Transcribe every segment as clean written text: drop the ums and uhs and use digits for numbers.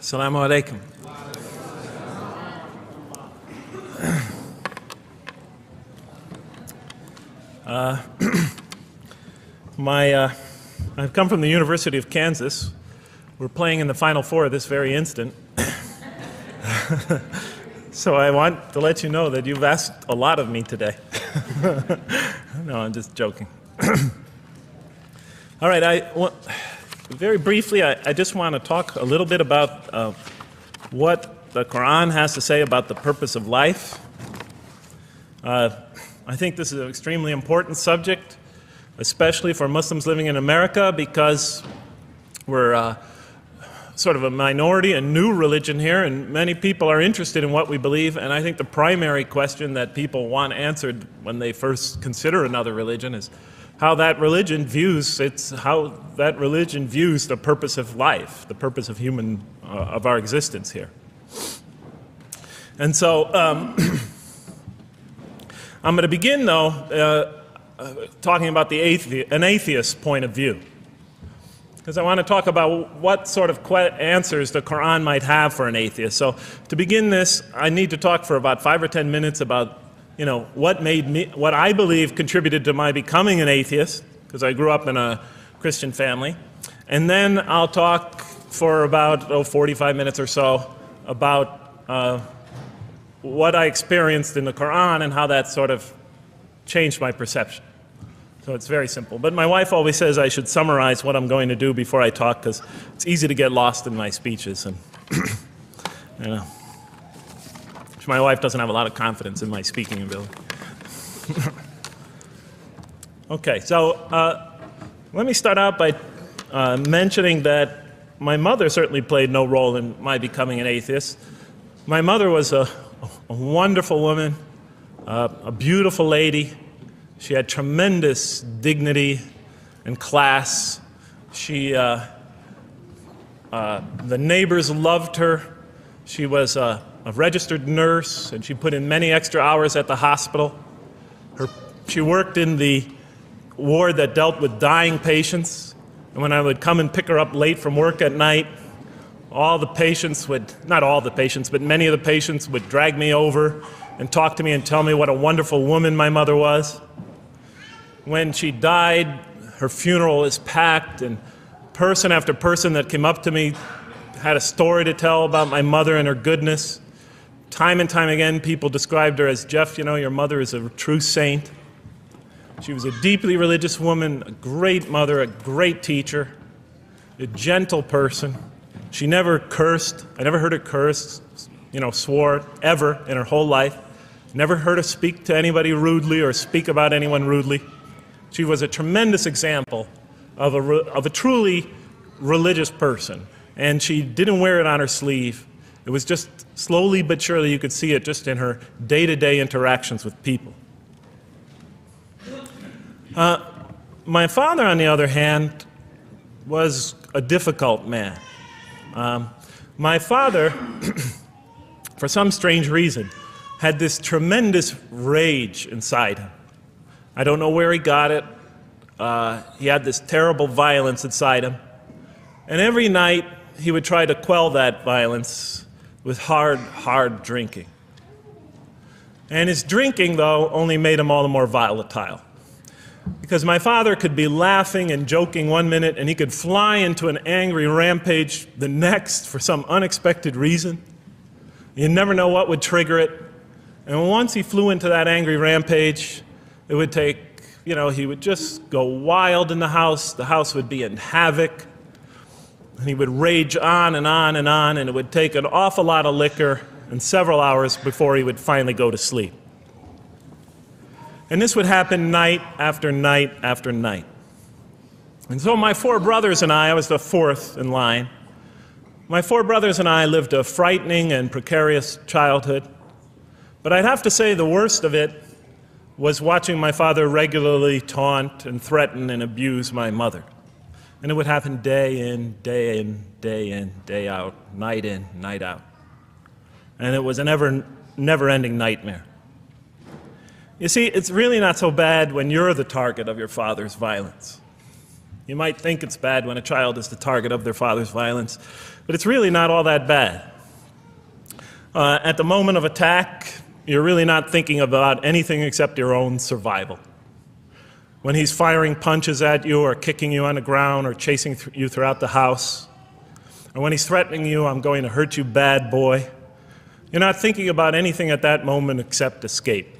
Assalamu alaikum. I've come from the University of Kansas. We're playing in the Final Four this very instant. So I want to let you know that you've asked a lot of me today. No, I'm just joking. All right, very briefly, I just want to talk a little bit about what the Quran has to say about the purpose of life. I think this is an extremely important subject, especially for Muslims living in America, because we're sort of a minority, a new religion here, and many people are interested in what we believe. And I think the primary question that people want answered when they first consider another religion is how that religion views the purpose of life, the purpose of of our existence here. And so I'm going to begin, though, talking about an atheist's point of view, because I want to talk about what sort of answers the Quran might have for an atheist. So to begin this, I need to talk for about 5 or 10 minutes about what I believe contributed to my becoming an atheist, because I grew up in a Christian family. And then I'll talk for about 45 minutes or so about what I experienced in the Quran and how that sort of changed my perception. So it's very simple. But my wife always says I should summarize what I'm going to do before I talk, because it's easy to get lost in my speeches. And my wife doesn't have a lot of confidence in my speaking ability. Okay, so let me start out by mentioning that my mother certainly played no role in my becoming an atheist. My mother was a wonderful woman, a beautiful lady. She had tremendous dignity and class. The neighbors loved her. She was a registered nurse, and she put in many extra hours at the hospital. She worked in the ward that dealt with dying patients, and when I would come and pick her up late from work at night, not all the patients, but many of the patients would drag me over and talk to me and tell me what a wonderful woman my mother was. When she died, her funeral was packed, and person after person that came up to me had a story to tell about my mother and her goodness. Time and time again, people described her as, "Jeff, your mother is a true saint." She was a deeply religious woman, a great mother, a great teacher, a gentle person. She never cursed. I never heard her curse, swore, ever in her whole life. Never heard her speak to anybody rudely or speak about anyone rudely. She was a tremendous example of a truly religious person, and she didn't wear it on her sleeve. It was just slowly but surely you could see it just in her day-to-day interactions with people. My father, on the other hand, was a difficult man. My father, for some strange reason, had this tremendous rage inside him. I don't know where he got it. He had this terrible violence inside him. And every night he would try to quell that violence with hard drinking. And his drinking, though, only made him all the more volatile. Because my father could be laughing and joking one minute, and he could fly into an angry rampage the next for some unexpected reason. You never know what would trigger it. And once he flew into that angry rampage, it would take, he would just go wild in the house would be in havoc, and he would rage on and on and on, and it would take an awful lot of liquor and several hours before he would finally go to sleep. And this would happen night after night after night. And so my 4 brothers and I was the 4th in line. My 4 brothers and I lived a frightening and precarious childhood. But I'd have to say the worst of it was watching my father regularly taunt and threaten and abuse my mother. And it would happen day in, day in, day in, day out, night in, night out. And it was a never-ending nightmare. You see, it's really not so bad when you're the target of your father's violence. You might think it's bad when a child is the target of their father's violence, but it's really not all that bad. At the moment of attack, you're really not thinking about anything except your own survival. When he's firing punches at you or kicking you on the ground or chasing you throughout the house, or when he's threatening you, "I'm going to hurt you, bad boy," you're not thinking about anything at that moment except escape.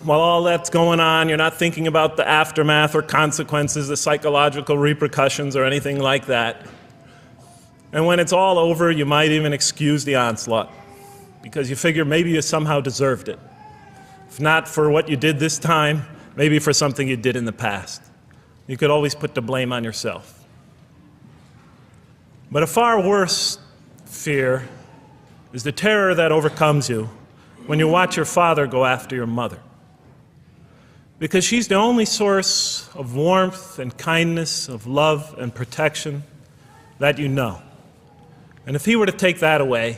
While all that's going on, you're not thinking about the aftermath or consequences, the psychological repercussions or anything like that. And when it's all over, you might even excuse the onslaught because you figure maybe you somehow deserved it. If not for what you did this time, maybe for something you did in the past. You could always put the blame on yourself. But a far worse fear is the terror that overcomes you when you watch your father go after your mother. Because she's the only source of warmth and kindness, of love and protection that you know. And if he were to take that away,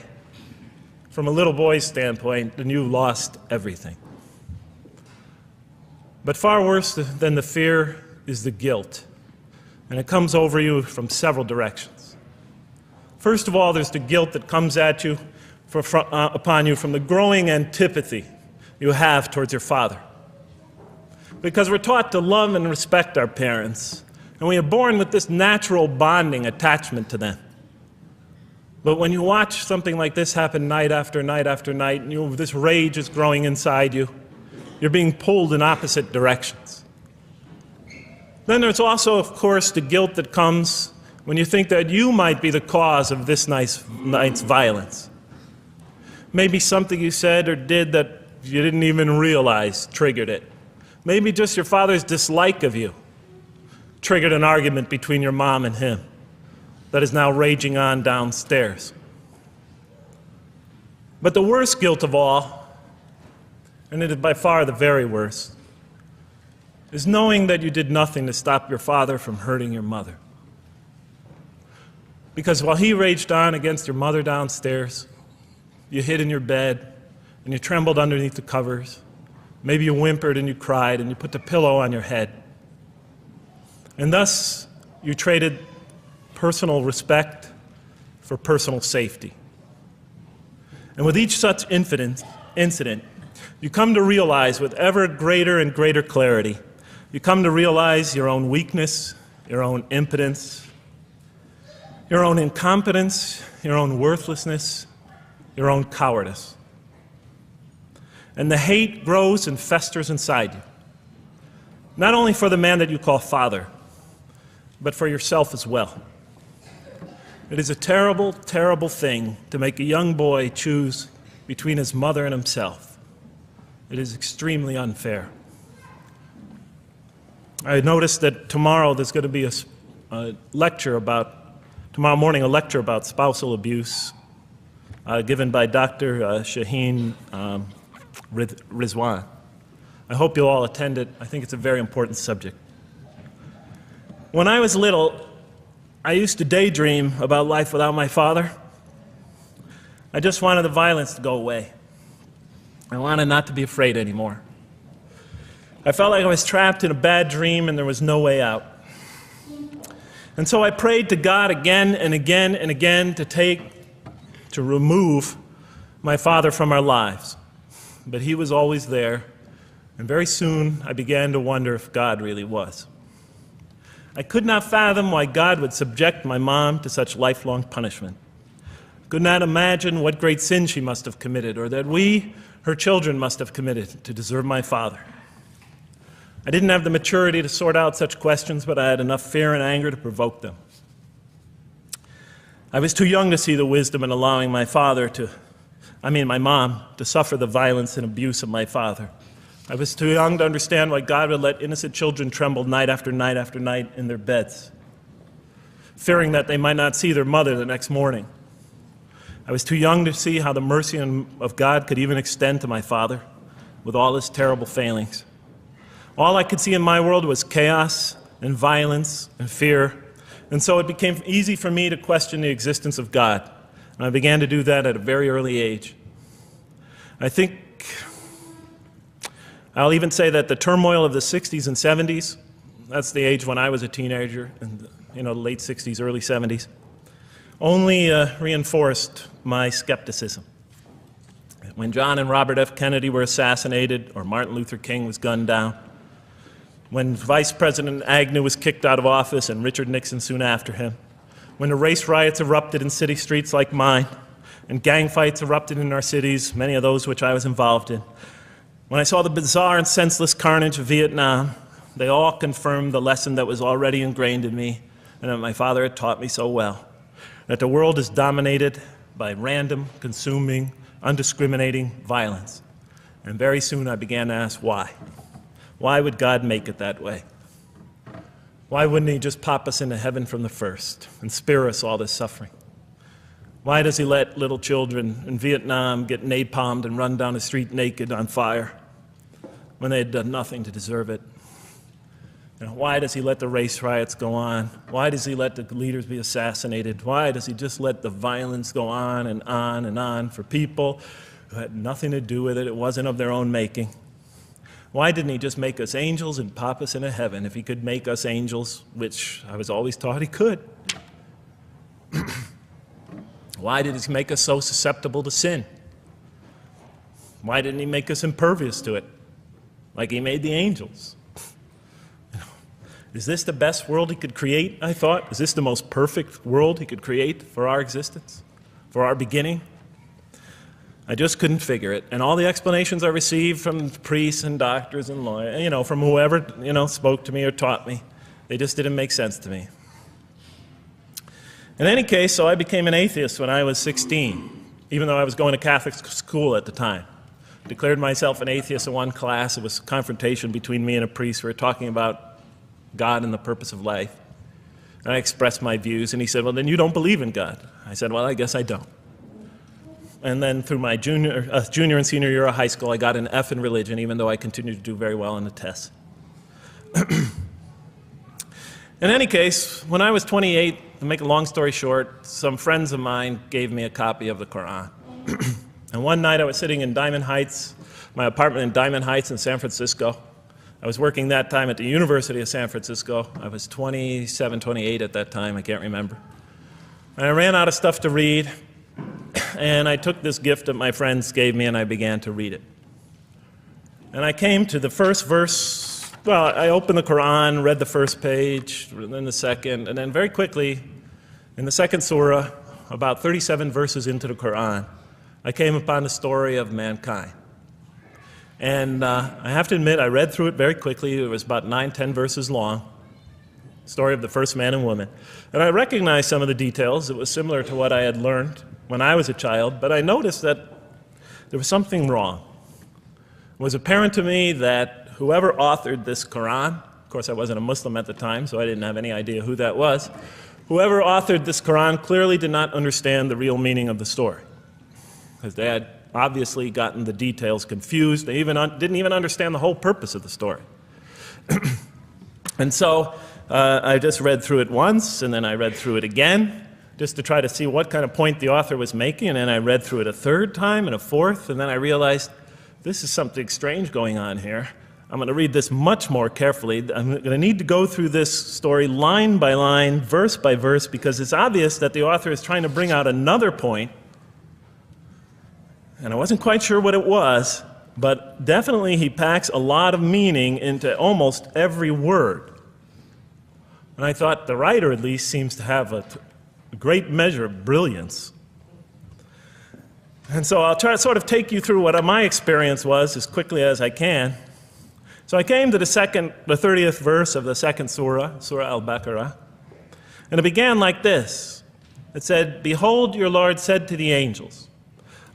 from a little boy's standpoint, then you lost everything. But far worse than the fear is the guilt. And it comes over you from several directions. First of all, there's the guilt that comes at you upon you from the growing antipathy you have towards your father. Because we're taught to love and respect our parents, and we are born with this natural bonding attachment to them. But when you watch something like this happen night after night after night, and this rage is growing inside you, you're being pulled in opposite directions. Then there's also, of course, the guilt that comes when you think that you might be the cause of this night's violence. Maybe something you said or did that you didn't even realize triggered it. Maybe just your father's dislike of you triggered an argument between your mom and him that is now raging on downstairs. But the worst guilt of all, and it is by far the very worst, is knowing that you did nothing to stop your father from hurting your mother. Because while he raged on against your mother downstairs, you hid in your bed and you trembled underneath the covers. Maybe you whimpered and you cried and you put the pillow on your head. And thus, you traded personal respect for personal safety. And with each such incident, you come to realize with ever greater and greater clarity, you come to realize your own weakness, your own impotence, your own incompetence, your own worthlessness, your own cowardice. And the hate grows and festers inside you, not only for the man that you call father, but for yourself as well. It is a terrible, terrible thing to make a young boy choose between his mother and himself. It is extremely unfair. I noticed that tomorrow there's going to be tomorrow morning, a lecture about spousal abuse given by Dr. Shaheen Rizwan. I hope you'll all attend it. I think it's a very important subject. When I was little, I used to daydream about life without my father. I just wanted the violence to go away. I wanted not to be afraid anymore. I felt like I was trapped in a bad dream and there was no way out. And so I prayed to God again and again and again to remove my father from our lives. But he was always there, and very soon I began to wonder if God really was. I could not fathom why God would subject my mom to such lifelong punishment. I could not imagine what great sin she must have committed, or that we, her children, must have committed to deserve my father. I didn't have the maturity to sort out such questions, but I had enough fear and anger to provoke them. I was too young to see the wisdom in allowing my mom to suffer the violence and abuse of my father. I was too young to understand why God would let innocent children tremble night after night after night in their beds, fearing that they might not see their mother the next morning. I was too young to see how the mercy of God could even extend to my father with all his terrible failings. All I could see in my world was chaos and violence and fear, and so it became easy for me to question the existence of God. And I began to do that at a very early age. I'll even say that the turmoil of the 60s and 70s That's the age when I was a teenager in the late 60s, early 70s, only reinforced my skepticism. When John and Robert F. Kennedy were assassinated, or Martin Luther King was gunned down, when Vice President Agnew was kicked out of office and Richard Nixon soon after him, when the race riots erupted in city streets like mine, and gang fights erupted in our cities, many of those which I was involved in, when I saw the bizarre and senseless carnage of Vietnam, they all confirmed the lesson that was already ingrained in me and that my father had taught me so well, that the world is dominated by random, consuming, undiscriminating violence. And very soon I began to ask why. Why would God make it that way? Why wouldn't he just pop us into heaven from the first and spare us all this suffering? Why does he let little children in Vietnam get napalmed and run down the street naked on fire when they had done nothing to deserve it? Why does he let the race riots go on? Why does he let the leaders be assassinated? Why does he just let the violence go on and on and on for people who had nothing to do with it? It wasn't of their own making. Why didn't he just make us angels and pop us into heaven if he could make us angels, which I was always taught he could? Why did he make us so susceptible to sin? Why didn't he make us impervious to it, like he made the angels? Is this the best world he could create, I thought? Is this the most perfect world he could create for our existence, for our beginning? I just couldn't figure it. And all the explanations I received from priests and doctors and lawyers, from whoever, spoke to me or taught me, they just didn't make sense to me. In any case, so I became an atheist when I was 16, even though I was going to Catholic school at the time. Declared myself an atheist in one class. It was a confrontation between me and a priest. We were talking about God and the purpose of life. And I expressed my views, and he said, well, then you don't believe in God. I said, well, I guess I don't. And then through my junior and senior year of high school, I got an F in religion, even though I continued to do very well on the tests. In any case, when I was 28, to make a long story short, some friends of mine gave me a copy of the Quran. And one night I was sitting in Diamond Heights, my apartment in Diamond Heights in San Francisco. I was working that time at the University of San Francisco. I was 27, 28 at that time, I can't remember. And I ran out of stuff to read, and I took this gift that my friends gave me and I began to read it. And I came to the first verse. Well, I opened the Quran, read the first page, then the second, and then very quickly, in the second surah, about 37 verses into the Quran, I came upon the story of mankind. And I have to admit, I read through it very quickly. It was about 9, 10 verses long, story of the first man and woman. And I recognized some of the details. It was similar to what I had learned when I was a child, but I noticed that there was something wrong. It was apparent to me that whoever authored this Quran, of course I wasn't a Muslim at the time, so I didn't have any idea who that was, whoever authored this Quran clearly did not understand the real meaning of the story, because they had obviously gotten the details confused. They didn't even understand the whole purpose of the story. And so I just read through it once, and then I read through it again, just to try to see what kind of point the author was making, and then I read through it a third time and a fourth, and then I realized this is something strange going on here. I'm going to read this much more carefully. I'm going to need to go through this story line by line, verse by verse, because it's obvious that the author is trying to bring out another point, and I wasn't quite sure what it was, but definitely he packs a lot of meaning into almost every word. And I thought the writer at least seems to have a great measure of brilliance. And so I'll try to sort of take you through what my experience was as quickly as I can. So I came to the 30th verse of the second surah, Surah Al-Baqarah, and it began like this. It said, "Behold, your Lord said to the angels,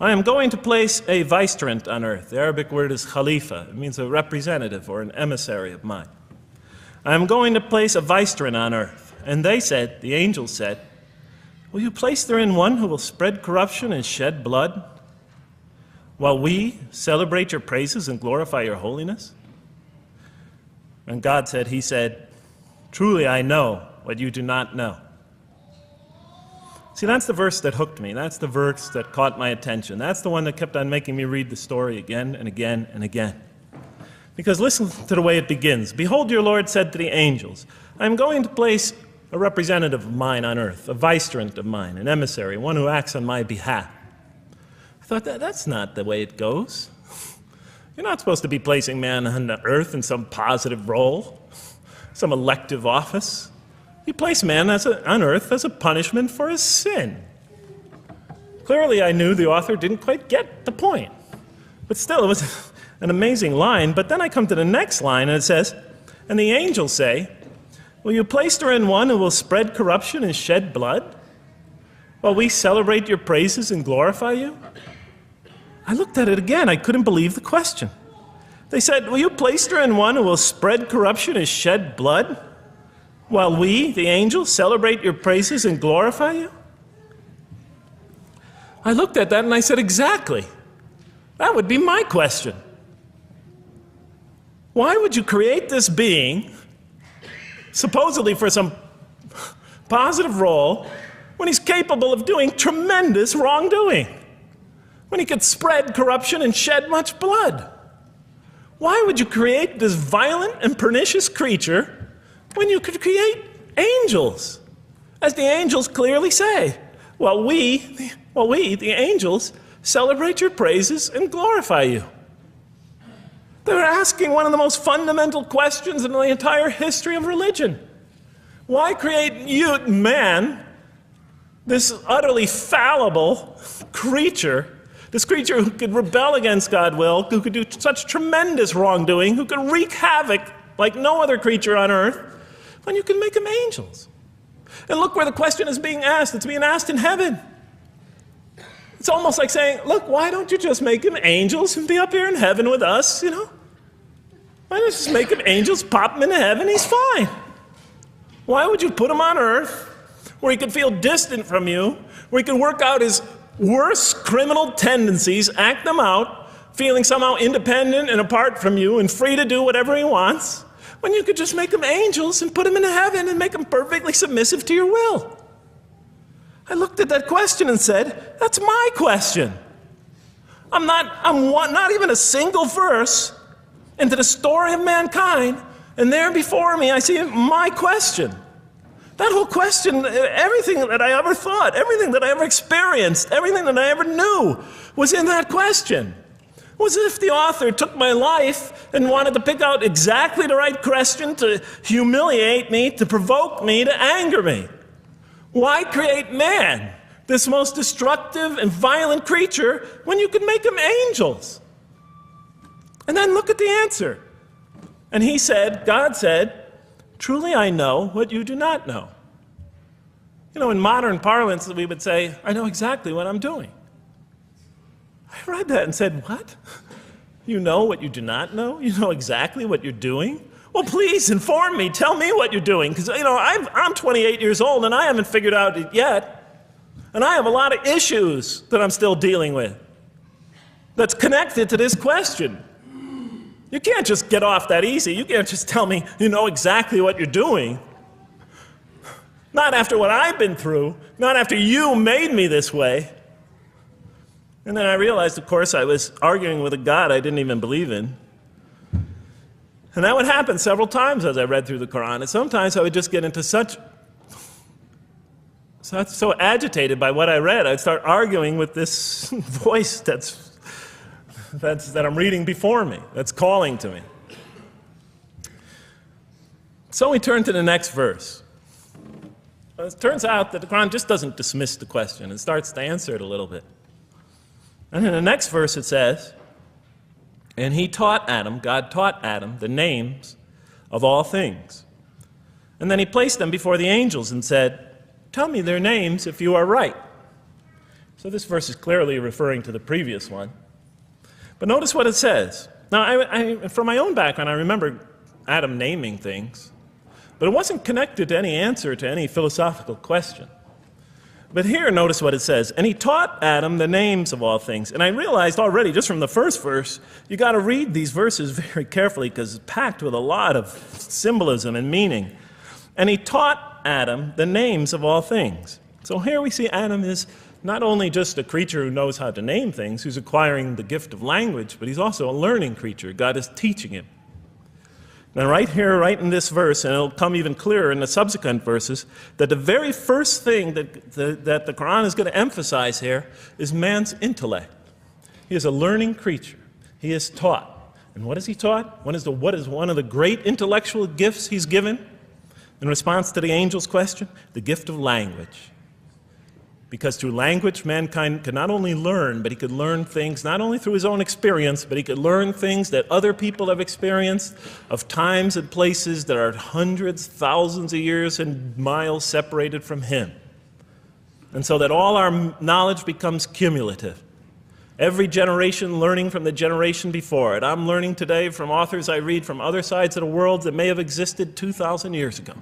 I am going to place a vicegerent on earth." The Arabic word is khalifa. It means a representative or an emissary of mine. "I am going to place a vicegerent on earth." And they said, the angels said, "Will you place therein one who will spread corruption and shed blood, while we celebrate your praises and glorify your holiness?" And God said, he said, "Truly I know what you do not know." See, that's the verse that hooked me. That's the verse that caught my attention. That's the one that kept on making me read the story again and again and again. Because listen to the way it begins. Behold, your Lord said to the angels, I am going to place a representative of mine on earth, a vicegerent of mine, an emissary, one who acts on my behalf. I thought, that's not the way it goes. You're not supposed to be placing man on the earth in some positive role, some elective office. You place man on earth as a punishment for his sin. Clearly, I knew the author didn't quite get the point. But still, it was an amazing line. But then I come to the next line, and it says, and the angels say, will you place her in one who will spread corruption and shed blood, while we celebrate your praises and glorify you? I looked at it again. I couldn't believe the question. They said, will you place her in one who will spread corruption and shed blood, while we, the angels, celebrate your praises and glorify you? I looked at that and I said, exactly. That would be my question. Why would you create this being, supposedly for some positive role, when he's capable of doing tremendous wrongdoing? When he could spread corruption and shed much blood? Why would you create this violent and pernicious creature when you could create angels? As the angels clearly say, well, we, the angels, celebrate your praises and glorify you. They were asking one of the most fundamental questions in the entire history of religion. Why create you, man, this utterly fallible creature, this creature who could rebel against God's will, who could do such tremendous wrongdoing, who could wreak havoc like no other creature on earth, when you can make them angels? And look where the question is being asked. It's being asked in heaven. It's almost like saying, look, why don't you just make them angels and be up here in heaven with us, you know? Why don't you just make them angels, pop them into heaven, he's fine. Why would you put him on earth where he could feel distant from you, where he could work out his worst criminal tendencies, act them out, feeling somehow independent and apart from you and free to do whatever he wants, when you could just make them angels and put them into heaven and make them perfectly submissive to your will? I looked at that question and said, that's my question. I'm not even a single verse into the story of mankind, and there before me I see my question. That whole question, everything that I ever thought, everything that I ever experienced, everything that I ever knew was in that question. It was as if the author took my life and wanted to pick out exactly the right question to humiliate me, to provoke me, to anger me. Why create man, this most destructive and violent creature, when you could make them angels? And then look at the answer. And he said, God said, truly I know what you do not know. You know, in modern parlance, we would say, I know exactly what I'm doing. I read that and said, what? You know what you do not know? You know exactly what you're doing? Well, please inform me. Tell me what you're doing. Because, you know, I'm 28 years old and I haven't figured out it yet. And I have a lot of issues that I'm still dealing with that's connected to this question. You can't just get off that easy. You can't just tell me you know exactly what you're doing. Not after what I've been through. Not after you made me this way. And then I realized, of course, I was arguing with a God I didn't even believe in. And that would happen several times as I read through the Quran. And sometimes I would just get into so agitated by what I read, I'd start arguing with this voice that I'm reading before me, that's calling to me. So we turn to the next verse. Well, it turns out that the Quran just doesn't dismiss the question. It starts to answer it a little bit. And in the next verse it says, and he taught Adam, God taught Adam, the names of all things. And then he placed them before the angels and said, tell me their names if you are right. So this verse is clearly referring to the previous one. But notice what it says. Now, from my own background, I remember Adam naming things, but it wasn't connected to any answer to any philosophical question. But here, notice what it says. And he taught Adam the names of all things. And I realized already, just from the first verse, you got to read these verses very carefully because it's packed with a lot of symbolism and meaning. And he taught Adam the names of all things. So here we see Adam is not only just a creature who knows how to name things, who's acquiring the gift of language, but he's also a learning creature. God is teaching him. Now right here, right in this verse, and it'll come even clearer in the subsequent verses, that the very first thing that the Quran is going to emphasize here is man's intellect. He is a learning creature. He is taught. And what is he taught? What is one of the great intellectual gifts he's given in response to the angel's question? The gift of language. Because through language, mankind could not only learn, but he could learn things not only through his own experience, but he could learn things that other people have experienced of times and places that are hundreds, thousands of years and miles separated from him. And so that all our knowledge becomes cumulative. Every generation learning from the generation before it. I'm learning today from authors I read from other sides of the world that may have existed 2,000 years ago.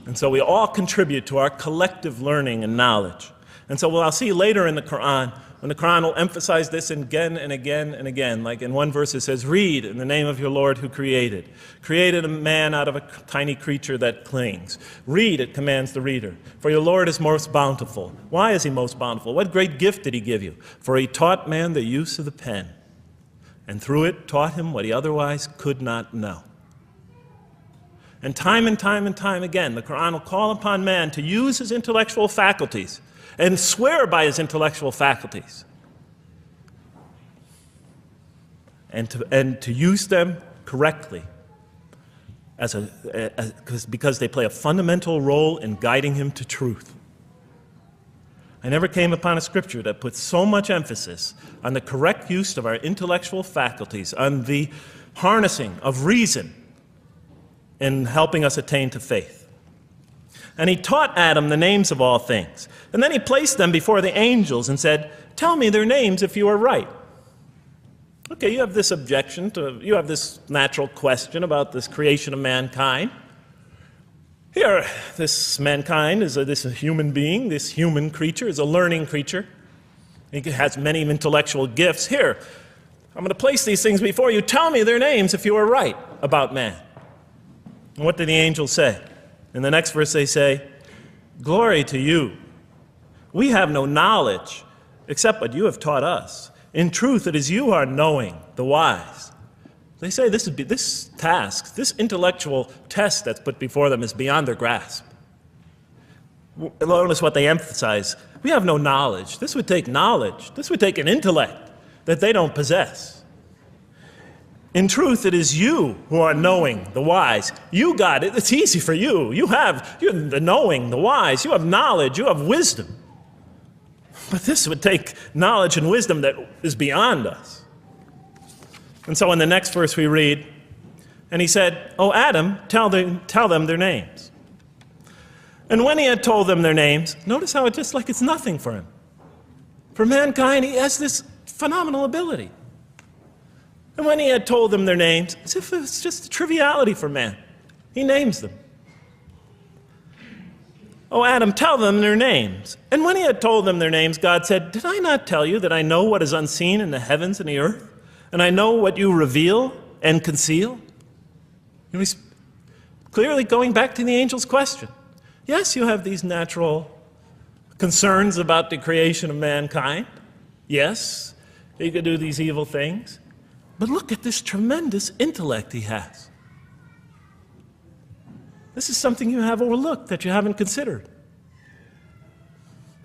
And so we all contribute to our collective learning and knowledge. And so what I'll see later in the Quran, when the Quran will emphasize this again and again and again, like in one verse it says, read in the name of your Lord who created a man out of a tiny creature that clings. Read, it commands the reader, for your Lord is most bountiful. Why is he most bountiful? What great gift did he give you? For he taught man the use of the pen, and through it taught him what he otherwise could not know. And time again, the Quran will call upon man to use his intellectual faculties and swear by his intellectual faculties and to use them correctly because they play a fundamental role in guiding him to truth. I never came upon a scripture that puts so much emphasis on the correct use of our intellectual faculties, on the harnessing of reason in helping us attain to faith. And he taught Adam the names of all things. And then he placed them before the angels and said, tell me their names if you are right. Okay, you have this you have this natural question about this creation of mankind. Here, this mankind is this human being, this human creature is a learning creature. He has many intellectual gifts. Here, I'm going to place these things before you. Tell me their names if you are right about man. And what did the angels say? In the next verse they say, glory to you. We have no knowledge except what you have taught us. In truth, it is you who are knowing, the wise. They say this task, this intellectual test that's put before them is beyond their grasp. Notice what they emphasize. We have no knowledge. This would take knowledge. This would take an intellect that they don't possess. In truth, it is you who are knowing, the wise. You got it. It's easy for you. You're the knowing, the wise. You have knowledge. You have wisdom. But this would take knowledge and wisdom that is beyond us. And so in the next verse we read, and he said, "O Adam, tell them their names." And when he had told them their names, notice how it's just like it's nothing for him. For mankind, he has this phenomenal ability. And when he had told them their names, as if it was just a triviality for man, he names them. "O Adam, tell them their names." And when he had told them their names, God said, "Did I not tell you that I know what is unseen in the heavens and the earth? And I know what you reveal and conceal?" He's clearly going back to the angel's question. Yes, you have these natural concerns about the creation of mankind. Yes, he could do these evil things. But look at this tremendous intellect he has. This is something you have overlooked, that you haven't considered.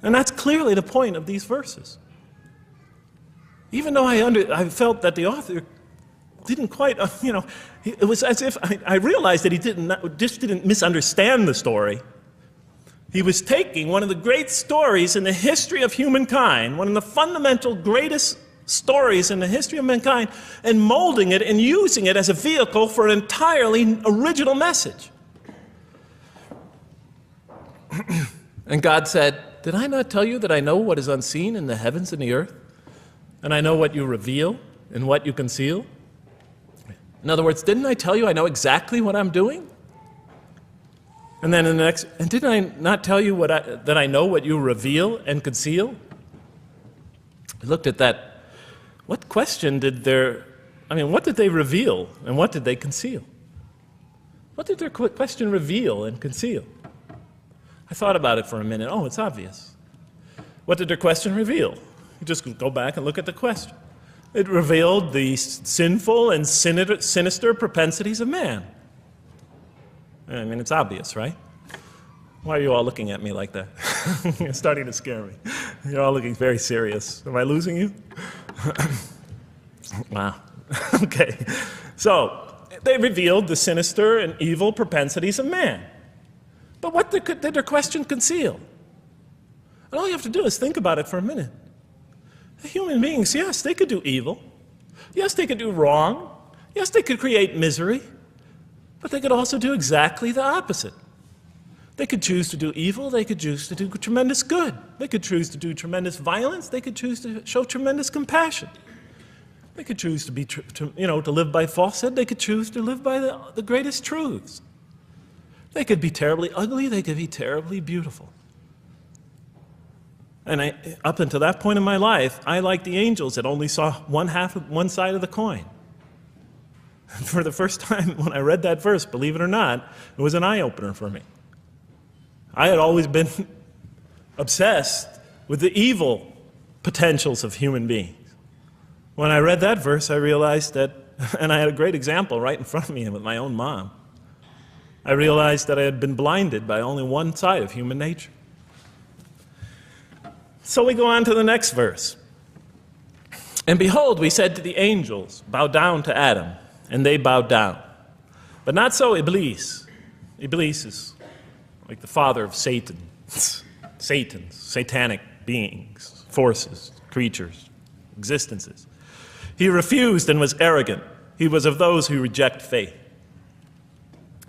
And that's clearly the point of these verses. Even though I felt that the author didn't quite, it was as if I realized that he didn't misunderstand the story. He was taking one of the great stories in the history of humankind, one of the fundamental greatest stories in the history of mankind, and molding it and using it as a vehicle for an entirely original message. And God said, "Did I not tell you that I know what is unseen in the heavens and the earth? And I know what you reveal and what you conceal?" In other words, didn't I tell you I know exactly what I'm doing? And then in the next, and didn't I not tell you that I know what you reveal and conceal? I looked at that. What question what did they reveal and what did they conceal? What did their question reveal and conceal? I thought about it for a minute. Oh, it's obvious. What did their question reveal? You just go back and look at the question. It revealed the sinful and sinister propensities of man. I mean, it's obvious, right? Why are you all looking at me like that? You're starting to scare me. You're all looking very serious. Am I losing you? Wow. Okay. So, they revealed the sinister and evil propensities of man. But what did their question conceal? And all you have to do is think about it for a minute. Human beings, yes, they could do evil. Yes, they could do wrong. Yes, they could create misery. But they could also do exactly the opposite. They could choose to do evil. They could choose to do tremendous good. They could choose to do tremendous violence. They could choose to show tremendous compassion. They could choose to be, to live by falsehood. They could choose to live by the greatest truths. They could be terribly ugly. They could be terribly beautiful. And up until that point in my life, I, like the angels, that only saw one side of the coin. For the first time when I read that verse, believe it or not, it was an eye-opener for me. I had always been obsessed with the evil potentials of human beings. When I read that verse, I realized that, and I had a great example right in front of me with my own mom, I realized that I had been blinded by only one side of human nature. So we go on to the next verse. And behold, we said to the angels, bow down to Adam, and they bowed down. But not so Iblis. Iblis is like the father of Satan. Satans, satanic beings, forces, creatures, existences. He refused and was arrogant. He was of those who reject faith.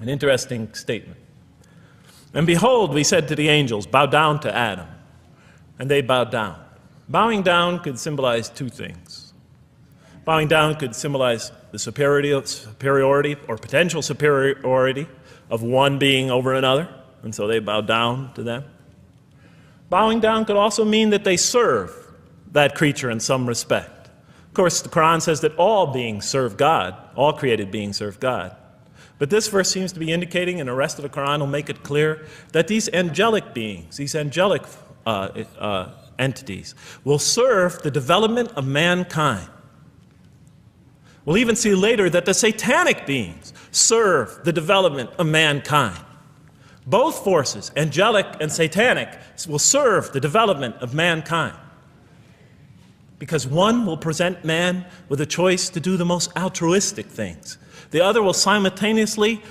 An interesting statement. And behold, we said to the angels, bow down to Adam. And they bowed down. Bowing down could symbolize two things. Bowing down could symbolize the superiority or potential superiority of one being over another, and so they bowed down to them. Bowing down could also mean that they serve that creature in some respect. Of course, the Quran says that all beings serve God, all created beings serve God. But this verse seems to be indicating, and the rest of the Quran will make it clear, that these angelic beings, these angelic entities, will serve the development of mankind. We'll even see later that the satanic beings serve the development of mankind. Both forces, angelic and satanic, will serve the development of mankind. Because one will present man with a choice to do the most altruistic things. The other will simultaneously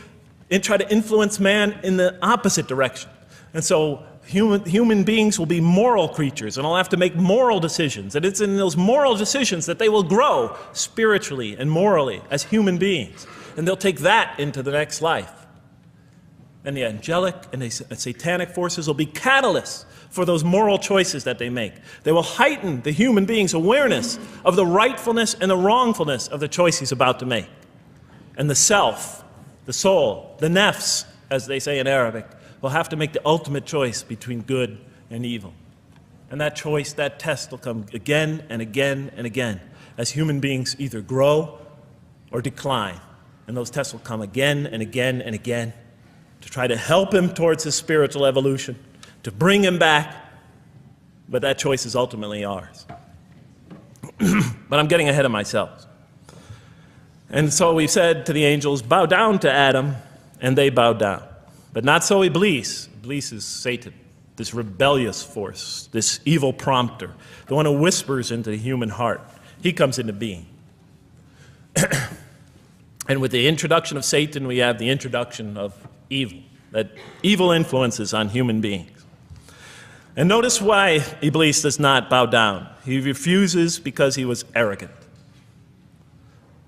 try to influence man in the opposite direction. And so human beings will be moral creatures, and they'll have to make moral decisions. And it's in those moral decisions that they will grow spiritually and morally as human beings. And they'll take that into the next life. And the angelic and the satanic forces will be catalysts for those moral choices that they make. They will heighten the human being's awareness of the rightfulness and the wrongfulness of the choice he's about to make. And the self, the soul, the nafs, as they say in Arabic, will have to make the ultimate choice between good and evil. And that choice, that test will come again and again and again as human beings either grow or decline. And those tests will come again and again and again to try to help him towards his spiritual evolution, to bring him back. But that choice is ultimately ours. But I'm getting ahead of myself. And so we said to the angels, bow down to Adam, and they bowed down. But not so Iblis. Iblis is Satan, this rebellious force, this evil prompter, the one who whispers into the human heart. He comes into being. And with the introduction of Satan, we have the introduction of evil, that evil influences on human beings. And notice why Iblis does not bow down. He refuses because he was arrogant.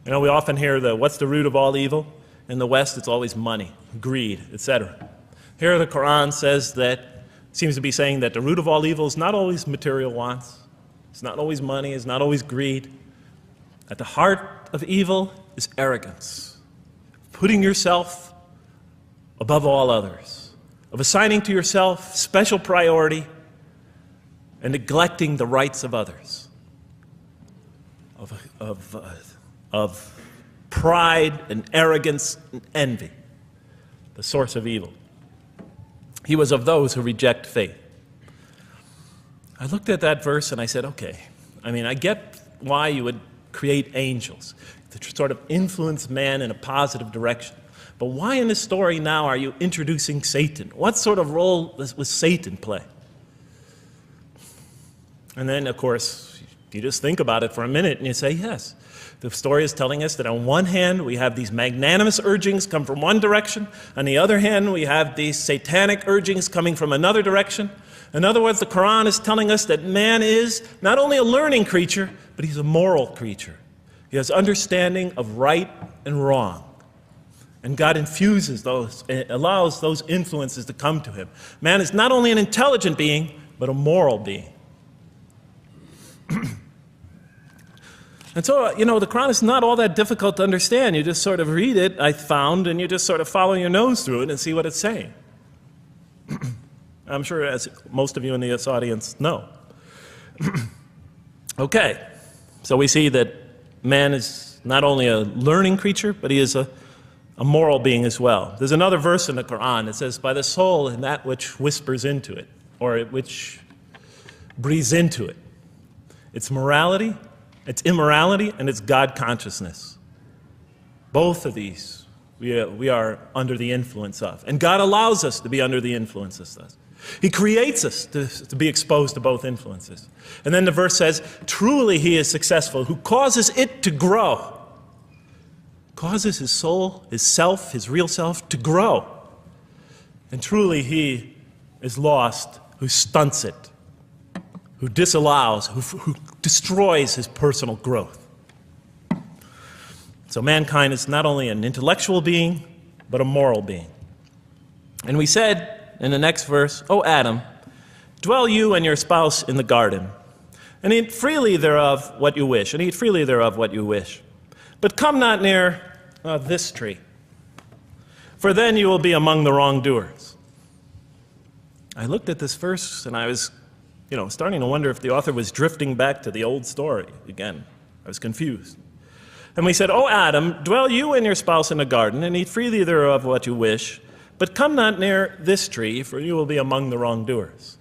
You know, we often hear what's the root of all evil? In the West, it's always money, greed, etc. Here the Quran says that, seems to be saying that the root of all evil is not always material wants. It's not always money, it's not always greed. At the heart of evil is arrogance. Putting yourself above all others. Of assigning to yourself special priority and neglecting the rights of others. Of pride and arrogance and envy, the source of evil. He was of those who reject faith. I looked at that verse and I said, okay, I mean, I get why you would create angels, to sort of influence man in a positive direction. But why in this story now are you introducing Satan? What sort of role was Satan play? And then, of course, you just think about it for a minute and you say, yes. The story is telling us that on one hand, we have these magnanimous urgings come from one direction. On the other hand, we have these satanic urgings coming from another direction. In other words, the Quran is telling us that man is not only a learning creature, but he's a moral creature. He has understanding of right and wrong. And God infuses those, allows those influences to come to him. Man is not only an intelligent being, but a moral being. And so, the Quran is not all that difficult to understand. You just sort of read it, I found, and you just sort of follow your nose through it and see what it's saying. I'm sure, as most of you in this audience know. Okay, so we see that man is not only a learning creature, but he is a moral being as well. There's another verse in the Quran that says, by the soul and that which whispers into it, or which breathes into it. It's morality, it's immorality, and it's God consciousness. Both of these we are under the influence of. And God allows us to be under the influences of this. He creates us to be exposed to both influences. And then the verse says, truly he is successful, who causes it to grow. Causes his soul, his self, his real self, to grow. And truly he is lost, who stunts it, who disallows, who destroys his personal growth. So mankind is not only an intellectual being, but a moral being. And we said in the next verse, O Adam, dwell you and your spouse in the garden, and eat freely thereof what you wish, and eat freely thereof what you wish. But come not near this tree, for then you will be among the wrongdoers. I looked at this verse and I was, starting to wonder if the author was drifting back to the old story again. I was confused. And we said, O Adam, dwell you and your spouse in the garden, and eat freely thereof what you wish, but come not near this tree, for you will be among the wrongdoers.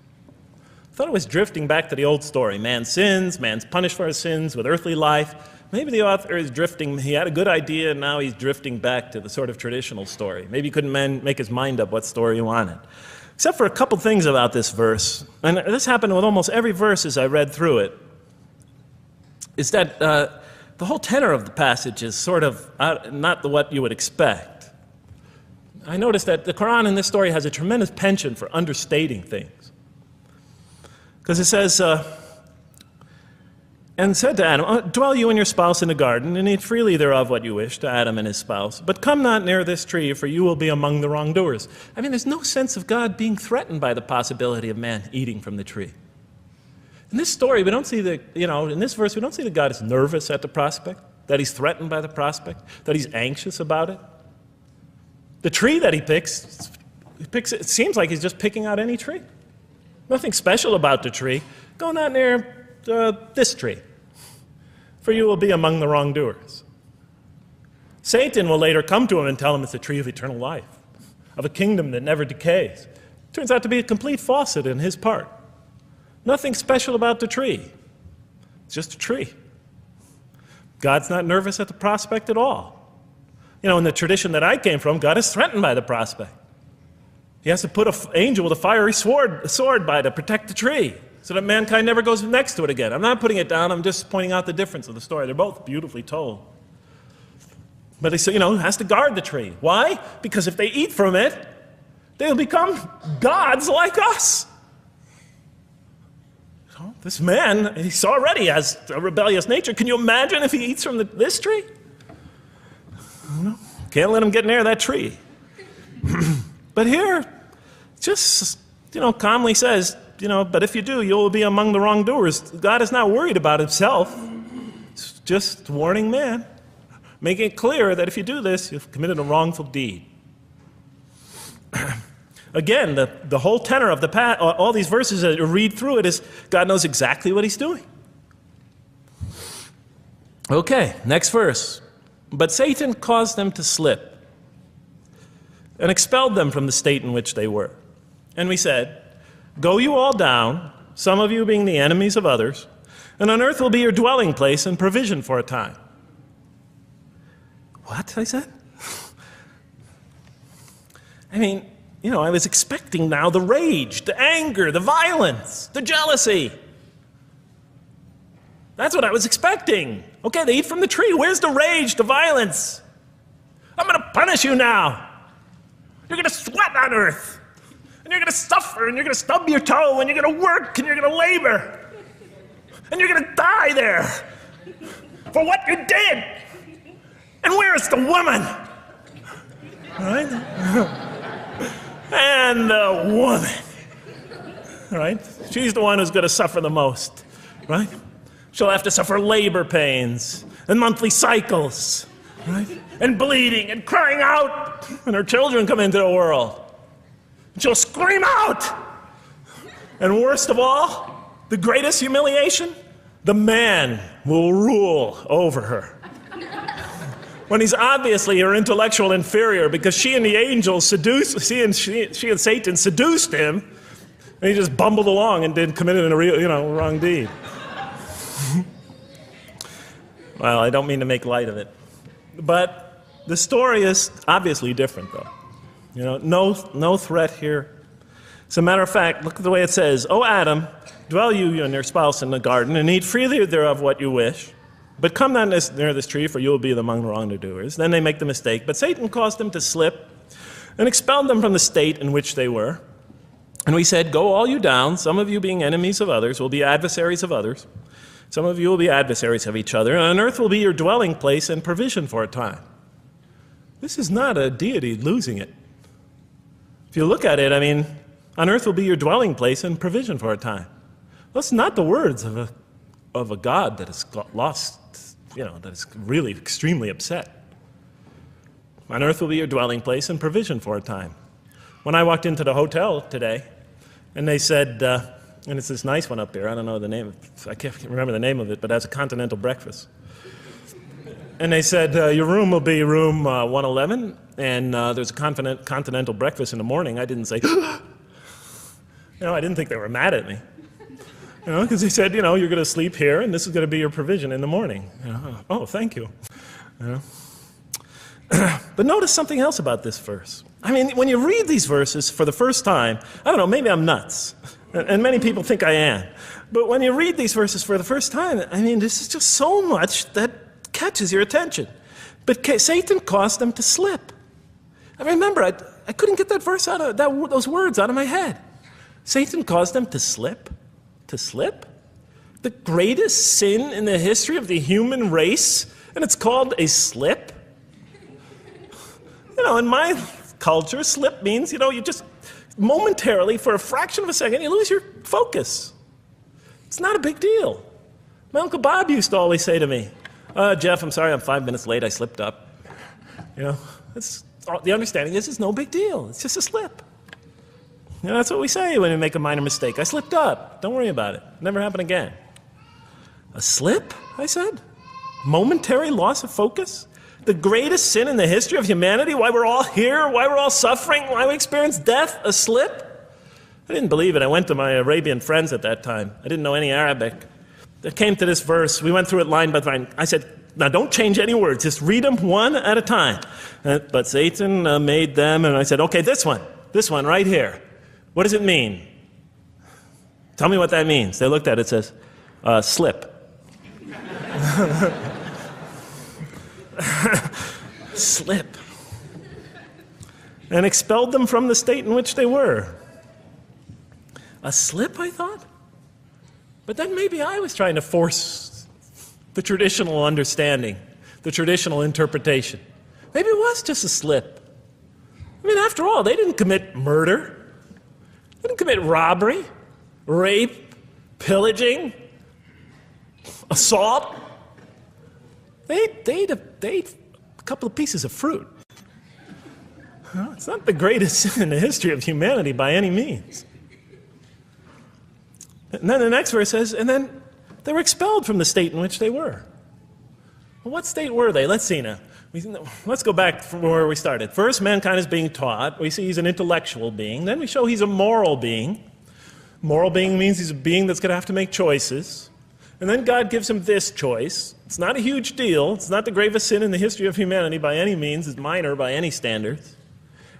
I thought it was drifting back to the old story. Man sins, man's punished for his sins with earthly life. Maybe the author is drifting, he had a good idea, and now he's drifting back to the sort of traditional story. Maybe he couldn't make his mind up what story he wanted. Except for a couple things about this verse, and this happened with almost every verse as I read through it, is that the whole tenor of the passage is sort of not what you would expect. I noticed that the Quran in this story has a tremendous penchant for understating things. Because it says, and said to Adam, dwell you and your spouse in the garden, and eat freely thereof what you wish, to Adam and his spouse. But come not near this tree, for you will be among the wrongdoers. I mean, there's no sense of God being threatened by the possibility of man eating from the tree. In this story, we don't see in this verse, we don't see that God is nervous at the prospect, that he's threatened by the prospect, that he's anxious about it. The tree that he picks, it seems like he's just picking out any tree. Nothing special about the tree. Go not near this tree, for you will be among the wrongdoers. Satan will later come to him and tell him it's a tree of eternal life, of a kingdom that never decays. Turns out to be a complete falsehood in his part. Nothing special about the tree. It's just a tree. God's not nervous at the prospect at all. In the tradition that I came from, God is threatened by the prospect. He has to put an angel with a fiery sword by to protect the tree, so that mankind never goes next to it again. I'm not putting it down, I'm just pointing out the difference of the story. They're both beautifully told. But he has to guard the tree. Why? Because if they eat from it, they'll become gods like us. This man, he already has a rebellious nature. Can you imagine if he eats from this tree? Can't let him get near that tree. But here, just, calmly says, but if you do, you'll be among the wrongdoers. God is not worried about himself. It's just warning man, making it clear that if you do this, you've committed a wrongful deed. Again, the whole tenor of all these verses that you read through it is God knows exactly what he's doing. Okay, next verse. But Satan caused them to slip and expelled them from the state in which they were. And we said, go you all down, some of you being the enemies of others, And on earth will be your dwelling place and provision for a time. What? I said. I mean, I was expecting now the rage, the anger, the violence, the jealousy. That's what I was expecting. Okay, they eat from the tree. Where's the rage, the violence? I'm going to punish you now. You're going to sweat on earth. And you're going to suffer, and you're going to stub your toe, and you're going to work, and you're going to labor. And you're going to die there for what you did. And where is the woman? Right? And the woman. Right? She's the one who's going to suffer the most. Right? She'll have to suffer labor pains and monthly cycles. Right? And bleeding and crying out when her children come into the world. And she'll scream out. And worst of all, the greatest humiliation, the man will rule over her. When he's obviously her intellectual inferior because she and the angels she and Satan seduced him, and he just bumbled along and committed a real, wrong deed. Well, I don't mean to make light of it. But the story is obviously different, though. No threat here. As a matter of fact, look at the way it says, "O Adam, dwell you and your spouse in the garden, and eat freely thereof what you wish. But come not near this tree, for you will be among the wrongdoers." Then they make the mistake. But Satan caused them to slip and expelled them from the state in which they were. And we said, "Go all you down, some of you being enemies of others, will be adversaries of others. Some of you will be adversaries of each other, and on earth will be your dwelling place and provision for a time." This is not a deity losing it. If you look at it, on earth will be your dwelling place and provision for a time. That's not the words of a God that has lost, that is really extremely upset. On earth will be your dwelling place and provision for a time. When I walked into the hotel today, and they said, and it's this nice one up here, I don't know the name, I can't remember the name of it, but it has a continental breakfast. And they said, your room will be room 111, and there's a continental breakfast in the morning. I didn't say, I didn't think they were mad at me. Because they said, you're going to sleep here, and this is going to be your provision in the morning. Oh, thank you. But notice something else about this verse. When you read these verses for the first time, I don't know, maybe I'm nuts, and many people think I am. But when you read these verses for the first time, this is just so much that catches your attention. But Satan caused them to slip. I remember, I couldn't get that verse out of those words out of my head. Satan caused them to slip. To slip? The greatest sin in the history of the human race, and it's called a slip? In my culture, slip means, you just momentarily, for a fraction of a second, you lose your focus. It's not a big deal. My Uncle Bob used to always say to me, "Jeff, I'm sorry I'm 5 minutes late, I slipped up." The understanding is it's no big deal. It's just a slip. That's what we say when we make a minor mistake. I slipped up. Don't worry about it. Never happen again. A slip, I said? Momentary loss of focus? The greatest sin in the history of humanity? Why we're all here? Why we're all suffering? Why we experience death? A slip? I didn't believe it. I went to my Arabian friends at that time. I didn't know any Arabic. They came to this verse. We went through it line by line. I said, now don't change any words. Just read them one at a time. But Satan made them, and I said, okay, this one right here. What does it mean? Tell me what that means. They looked at it, it says, slip. Slip. And expelled them from the state in which they were. A slip, I thought? But then maybe I was trying to force the traditional understanding, the traditional interpretation. Maybe it was just a slip. After all, they didn't commit murder. They didn't commit robbery, rape, pillaging, assault. They ate a couple of pieces of fruit. It's not the greatest sin in the history of humanity by any means. And then the next verse says, and then they were expelled from the state in which they were. Well, what state were they? Let's see now. Let's go back from where we started. First, mankind is being taught. We see he's an intellectual being. Then we show he's a moral being. Moral being means he's a being that's going to have to make choices. And then God gives him this choice. It's not a huge deal. It's not the gravest sin in the history of humanity by any means. It's minor by any standards.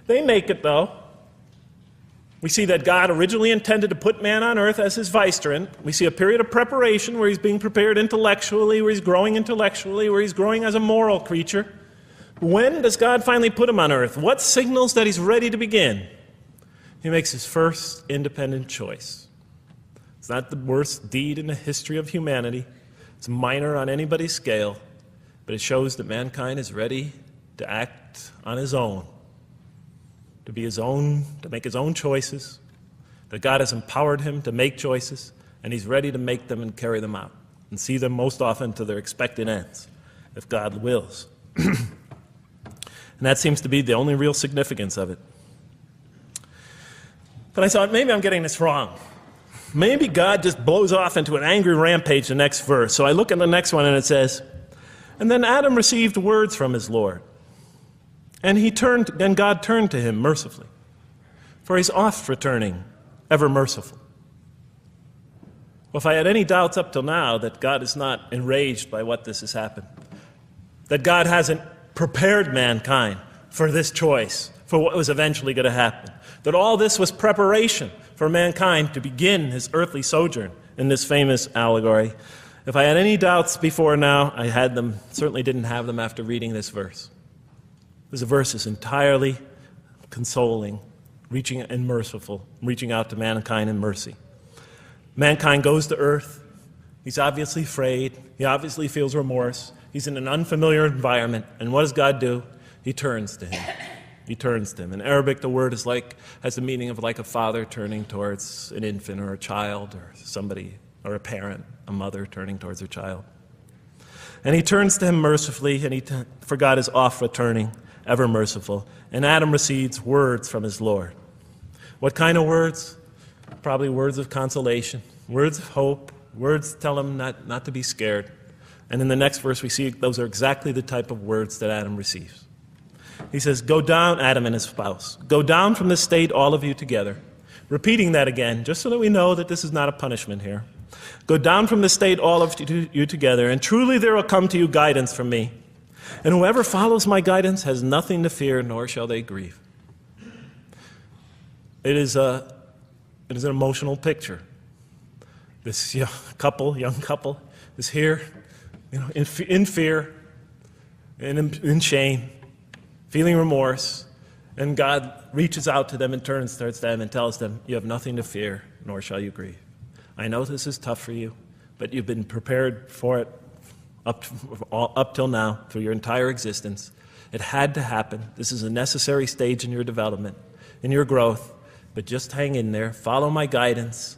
They make it, though. We see that God originally intended to put man on earth as his vicegerent. We see a period of preparation where he's being prepared intellectually, where he's growing as a moral creature. When does God finally put him on earth? What signals that he's ready to begin? He makes his first independent choice. It's not the worst deed in the history of humanity. It's minor on anybody's scale, but it shows that mankind is ready to act on his own, to be his own, to make his own choices, that God has empowered him to make choices, and he's ready to make them and carry them out and see them most often to their expected ends, if God wills. And that seems to be the only real significance of it. But I thought, maybe I'm getting this wrong. Maybe God just blows off into an angry rampage the next verse. So I look at the next one and it says, "And then Adam received words from his Lord. And God turned to him mercifully, for he's oft returning, ever merciful." Well, if I had any doubts up till now that God is not enraged by what this has happened, that God hasn't prepared mankind for this choice, for what was eventually going to happen, that all this was preparation for mankind to begin his earthly sojourn in this famous allegory. If I had any doubts before now, I had them, certainly didn't have them after reading this verse. This verse is entirely consoling, reaching and merciful, reaching out to mankind in mercy. Mankind goes to earth. He's obviously afraid. He obviously feels remorse. He's in an unfamiliar environment. And what does God do? He turns to him. He turns to him. In Arabic, the word has the meaning of like a father turning towards an infant or a child or somebody, or a parent, a mother turning towards her child. And he turns to him mercifully, for God is oft returning, ever merciful. And Adam receives words from his Lord. What kind of words? Probably words of consolation, words of hope, words tell him not to be scared. And in the next verse we see those are exactly the type of words that Adam receives. He says, "Go down," Adam and his spouse, "go down from this state, all of you together." Repeating that again, just so that we know that this is not a punishment here. "Go down from this state, all of you together, and truly there will come to you guidance from me. And whoever follows my guidance has nothing to fear, nor shall they grieve." It is an emotional picture. This young couple is here, in fear and in shame, feeling remorse, and God reaches out to them and turns towards them and tells them, "You have nothing to fear, nor shall you grieve. I know this is tough for you, but you've been prepared for it up till now, through your entire existence. It had to happen. This is a necessary stage in your development, in your growth, but just hang in there, follow my guidance,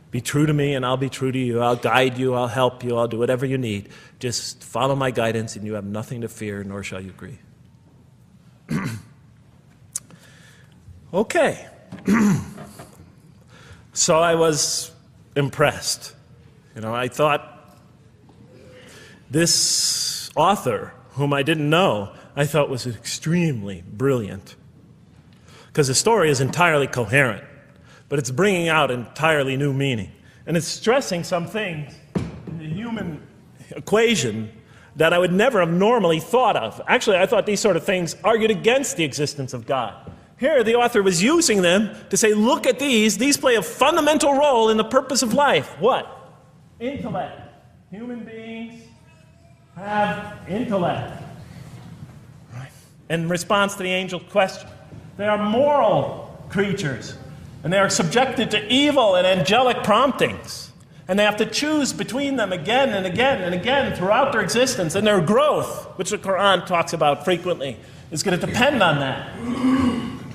be true to me and I'll be true to you. I'll guide you, I'll help you, I'll do whatever you need. Just follow my guidance and you have nothing to fear, nor shall you grieve." Okay. So I was impressed. I thought this author, whom I didn't know, I thought was extremely brilliant. Because the story is entirely coherent, but it's bringing out entirely new meaning. And it's stressing some things in the human equation that I would never have normally thought of. Actually, I thought these sort of things argued against the existence of God. Here, the author was using them to say, look at these. These play a fundamental role in the purpose of life. What? Intellect. Human beings have intellect. Right. In response to the angel's question, they are moral creatures, and they are subjected to evil and angelic promptings. And they have to choose between them again and again and again throughout their existence. And their growth, which the Quran talks about frequently, is going to depend on that.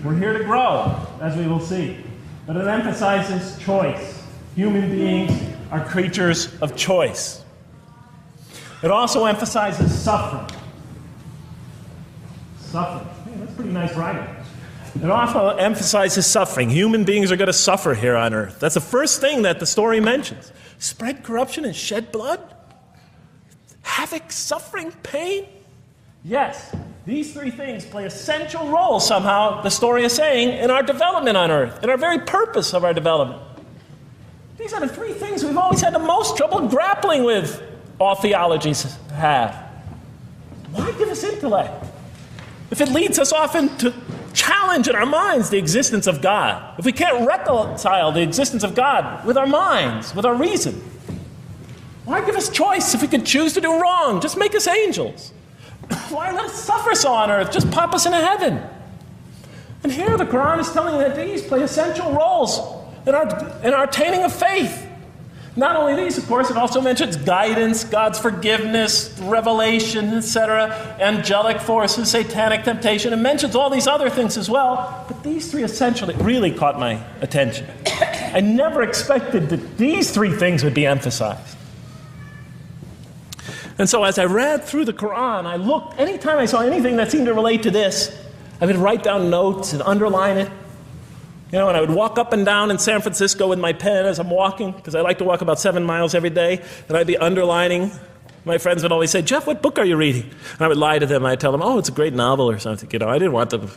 We're here to grow, as we will see. But it emphasizes choice. Human beings are creatures of choice. It also emphasizes suffering. Suffering. Hey, that's pretty nice writing. It also emphasizes suffering. Human beings are going to suffer here on earth. That's the first thing that the story mentions. Spread corruption and shed blood? Havoc, suffering, pain? Yes, these three things play essential roles somehow, the story is saying, in our development on earth, in our very purpose of our development. These are the three things we've always had the most trouble grappling with, all theologies have. Why give us intellect if it leads us often to challenge in our minds the existence of God? If we can't reconcile the existence of God with our minds, with our reason, why give us choice if we could choose to do wrong? Just make us angels. Why let us suffer so on earth? Just pop us into heaven. And here the Quran is telling that these play essential roles in our attaining of faith. Not only these, of course, it also mentions guidance, God's forgiveness, revelation, etc., angelic forces, satanic temptation. It mentions all these other things as well, but these three essentially really caught my attention. I never expected that these three things would be emphasized. And so as I read through the Quran, I looked, anytime I saw anything that seemed to relate to this, I would write down notes and underline it. You know, and I would walk up and down in San Francisco with my pen as I'm walking, because I like to walk about 7 miles every day, and I'd be underlining. My friends would always say, "Jeff, what book are you reading?" And I would lie to them. I'd tell them, "Oh, it's a great novel or something." You know, I didn't want them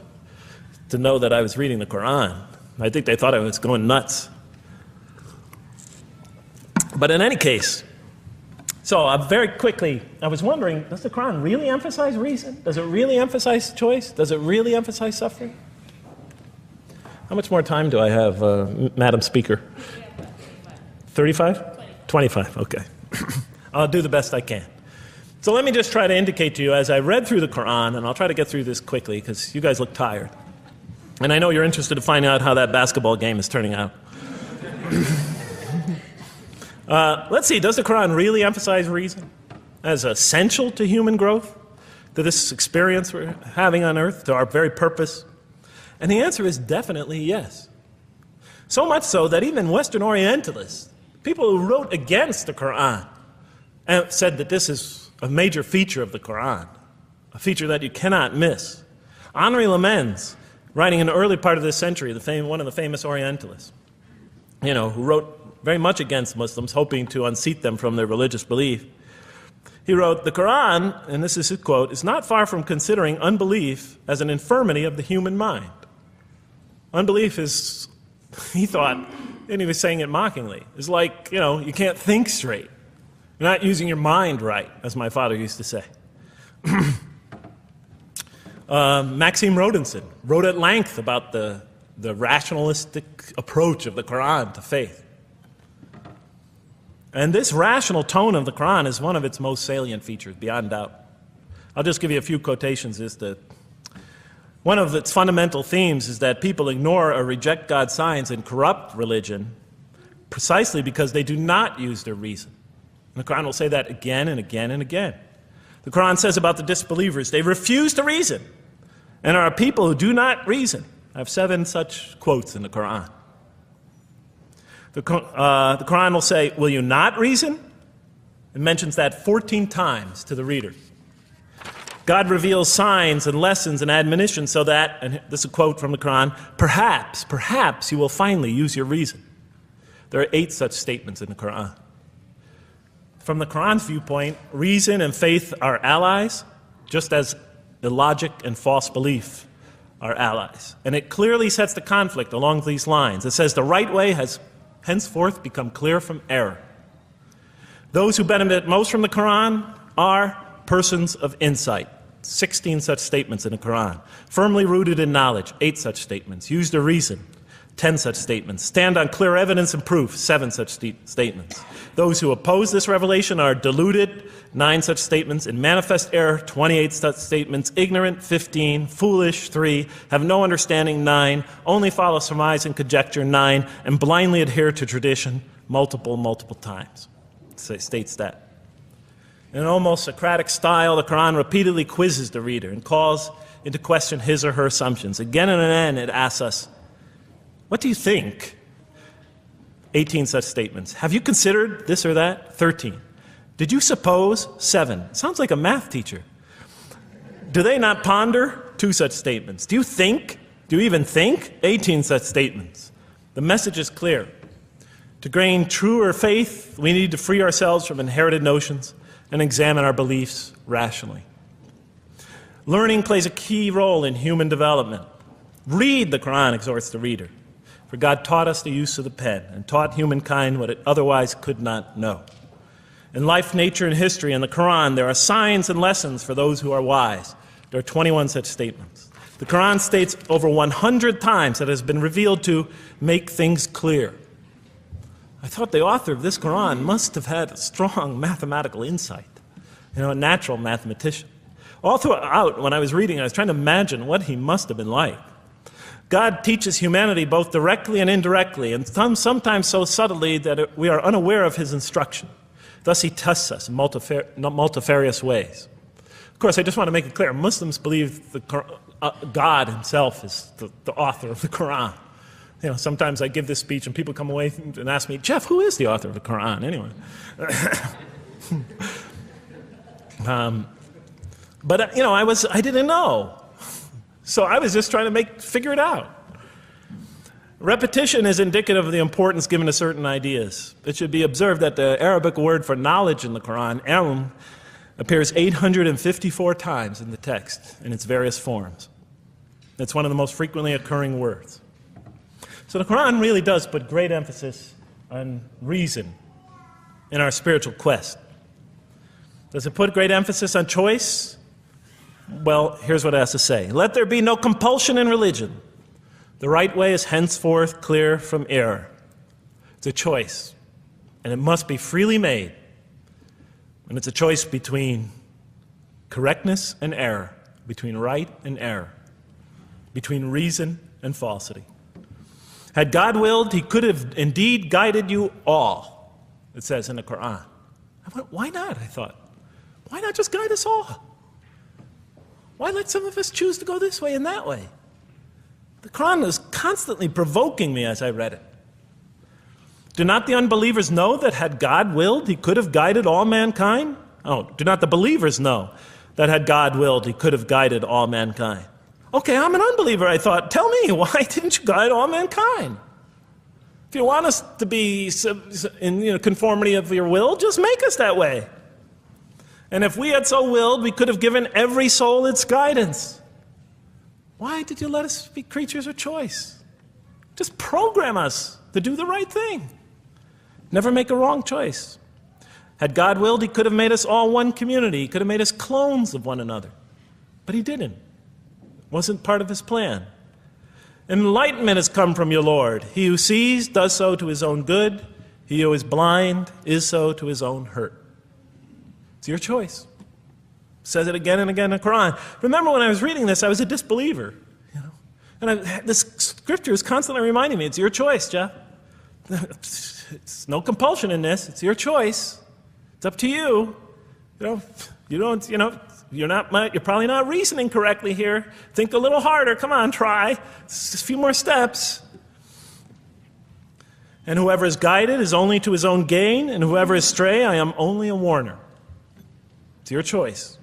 to know that I was reading the Quran. I think they thought I was going nuts. But in any case, so very quickly, I was wondering, does the Quran really emphasize reason? Does it really emphasize choice? Does it really emphasize suffering? How much more time do I have, Madam Speaker? 35? 25, okay. I'll do the best I can. So let me just try to indicate to you, as I read through the Quran, and I'll try to get through this quickly because you guys look tired. And I know you're interested to find out how that basketball game is turning out. Let's see, does the Quran really emphasize reason as essential to human growth, to this experience we're having on earth, to our very purpose? And the answer is definitely yes. So much so that even Western Orientalists, people who wrote against the Quran, said that this is a major feature of the Quran, a feature that you cannot miss. Henri Lamens, writing in the early part of this century, one of the famous Orientalists, you know, who wrote very much against Muslims, hoping to unseat them from their religious belief. He wrote, "The Quran," and this is his quote, "is not far from considering unbelief as an infirmity of the human mind." Unbelief is, he thought, and he was saying it mockingly, is like, you know, you can't think straight. You're not using your mind right, as my father used to say. Maxime Rodinson wrote at length about the rationalistic approach of the Quran to faith. And this rational tone of the Quran is one of its most salient features, beyond doubt. I'll just give you a few quotations. One of its fundamental themes is that people ignore or reject God's signs and corrupt religion precisely because they do not use their reason. And the Quran will say that again and again and again. The Quran says about the disbelievers, they refuse to reason and are a people who do not reason. I have 7 such quotes in the Quran. The Quran will say, "Will you not reason?" It mentions that 14 times to the reader. God reveals signs and lessons and admonitions so that, and this is a quote from the Quran, perhaps you will finally use your reason. There are 8 such statements in the Quran. From the Quran's viewpoint, reason and faith are allies, just as illogic and false belief are allies. And it clearly sets the conflict along these lines. It says the right way has henceforth become clear from error. Those who benefit most from the Quran are persons of insight. 16 such statements in the Quran. Firmly rooted in knowledge, 8 such statements. Use their reason, 10 such statements. Stand on clear evidence and proof, 7 such statements. Those who oppose this revelation are deluded, 9 such statements. In manifest error, 28 such statements. Ignorant, 15. Foolish, 3. Have no understanding, 9. Only follow surmise and conjecture, 9. And blindly adhere to tradition, multiple times. It states that. In an almost Socratic style, the Quran repeatedly quizzes the reader and calls into question his or her assumptions. Again and again, it asks us, what do you think? 18 such statements. Have you considered this or that? 13. Did you suppose? 7. Sounds like a math teacher. Do they not ponder? 2 such statements. Do you think? Do you even think? 18 such statements. The message is clear. To gain truer faith, we need to free ourselves from inherited notions and examine our beliefs rationally. Learning plays a key role in human development. Read the Quran, exhorts the reader. for God taught us the use of the pen and taught humankind what it otherwise could not know. In life, nature, and history, in the Quran, there are signs and lessons for those who are wise. There are 21 such statements. The Quran states over 100 times that it has been revealed to make things clear. I thought the author of this Quran must have had a strong mathematical insight, a natural mathematician. All throughout, when I was reading, I was trying to imagine what he must have been like. God teaches humanity both directly and indirectly, and sometimes so subtly that we are unaware of his instruction. Thus, he tests us in multifarious ways. Of course, I just want to make it clear, Muslims believe God himself is the author of the Quran. Sometimes I give this speech and people come away and ask me, Jeff, who is the author of the Quran anyway? But I didn't know. So I was just trying to figure it out. Repetition is indicative of the importance given to certain ideas. It should be observed that the Arabic word for knowledge in the Quran, ilm, appears 854 times in the text in its various forms. It's one of the most frequently occurring words. So the Quran really does put great emphasis on reason in our spiritual quest. Does it put great emphasis on choice? Well, here's what it has to say. Let there be no compulsion in religion. The right way is henceforth clear from error. It's a choice, and it must be freely made. And it's a choice between correctness and error, between right and error, between reason and falsity. Had God willed, he could have indeed guided you all, it says in the Quran. I went, why not, I thought. Why not just guide us all? Why let some of us choose to go this way and that way? The Quran was constantly provoking me as I read it. Do not the unbelievers know that had God willed, he could have guided all mankind? Oh, do not the believers know that had God willed, he could have guided all mankind? Okay, I'm an unbeliever, I thought. Tell me, why didn't you guide all mankind? If you want us to be in conformity of your will, just make us that way. And if we had so willed, we could have given every soul its guidance. Why did you let us be creatures of choice? Just program us to do the right thing. Never make a wrong choice. Had God willed, he could have made us all one community. He could have made us clones of one another. But he didn't. It wasn't part of his plan. Enlightenment has come from your Lord. He who sees does so to his own good. He who is blind is so to his own hurt. It's your choice. It says it again and again in the Quran. Remember when I was reading this, I was a disbeliever. And this scripture is constantly reminding me, it's your choice, Jeff. It's no compulsion in this. It's your choice. It's up to you. You're probably not reasoning correctly here. Think a little harder. Come on, try. It's just a few more steps. And whoever is guided is only to his own gain, and whoever is stray, I am only a warner. It's your choice.